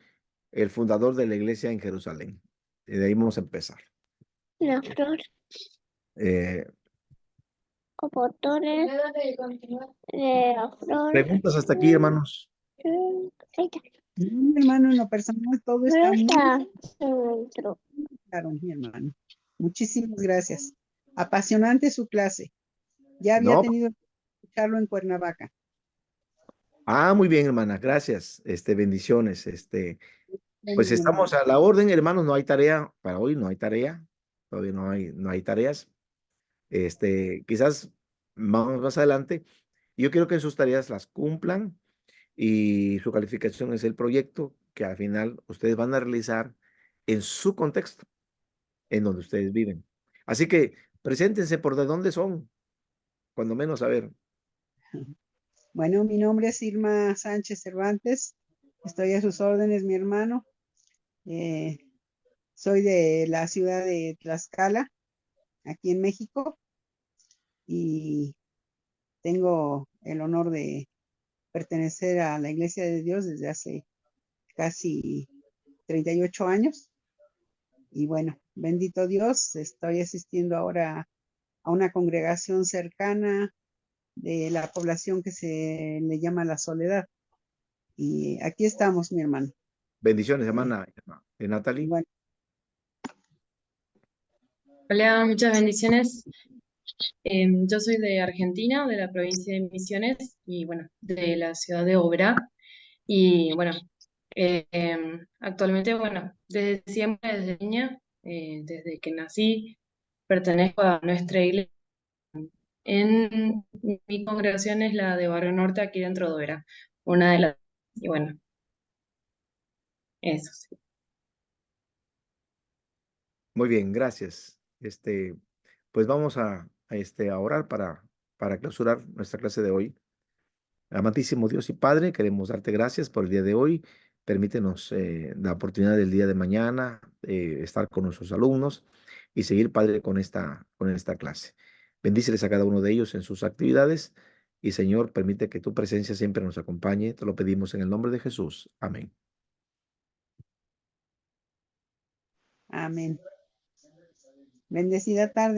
el fundador de la iglesia en Jerusalén. Y de ahí vamos a empezar. La flor, Eh, botones de la flor. ¿Preguntas hasta aquí, hermanos? Ahí está. Mi hermano, en lo personal, todo está ¿Dónde muy está? Dentro. claro, mi hermano. Muchísimas gracias. Apasionante su clase. Ya había No. tenido que escucharlo en Cuernavaca. Muy bien, hermana, gracias. Bendiciones. Pues Mi hermano. estamos a la orden, hermanos. No hay tarea para hoy, no hay tarea. Todavía no hay tareas. Quizás vamos más adelante. Yo quiero que sus tareas las cumplan y su calificación es el proyecto que al final ustedes van a realizar en su contexto, en donde ustedes viven. Así que preséntense por de dónde son, cuando menos a ver. Bueno, mi nombre es Irma Sánchez Cervantes. Estoy a sus órdenes, mi hermano. Soy de la ciudad de Tlaxcala, aquí en México, y tengo el honor de pertenecer a la Iglesia de Dios desde hace casi 38 años. Y bueno, bendito Dios, estoy asistiendo ahora a una congregación cercana de la población que se le llama La Soledad. Y aquí estamos, mi hermano. Bendiciones, hermana Natalie. Bueno, Hola, muchas bendiciones. Yo soy de Argentina, de la provincia de Misiones y bueno, de la ciudad de Oberá. Y bueno, actualmente, bueno, desde siempre, desde niña, desde que nací, pertenezco a nuestra iglesia En mi congregación es la de Barrio Norte, aquí dentro de Oberá, una de las, y bueno, eso sí. Muy bien, gracias. Pues vamos a orar para clausurar nuestra clase de hoy. Amantísimo Dios y Padre, queremos darte gracias por el día de hoy. Permítenos la oportunidad del día de mañana, estar con nuestros alumnos y seguir, Padre, con esta clase. Bendíceles a cada uno de ellos en sus actividades y, Señor, permite que tu presencia siempre nos acompañe. Te lo pedimos en el nombre de Jesús. Amén. Amén. Bendecida tarde.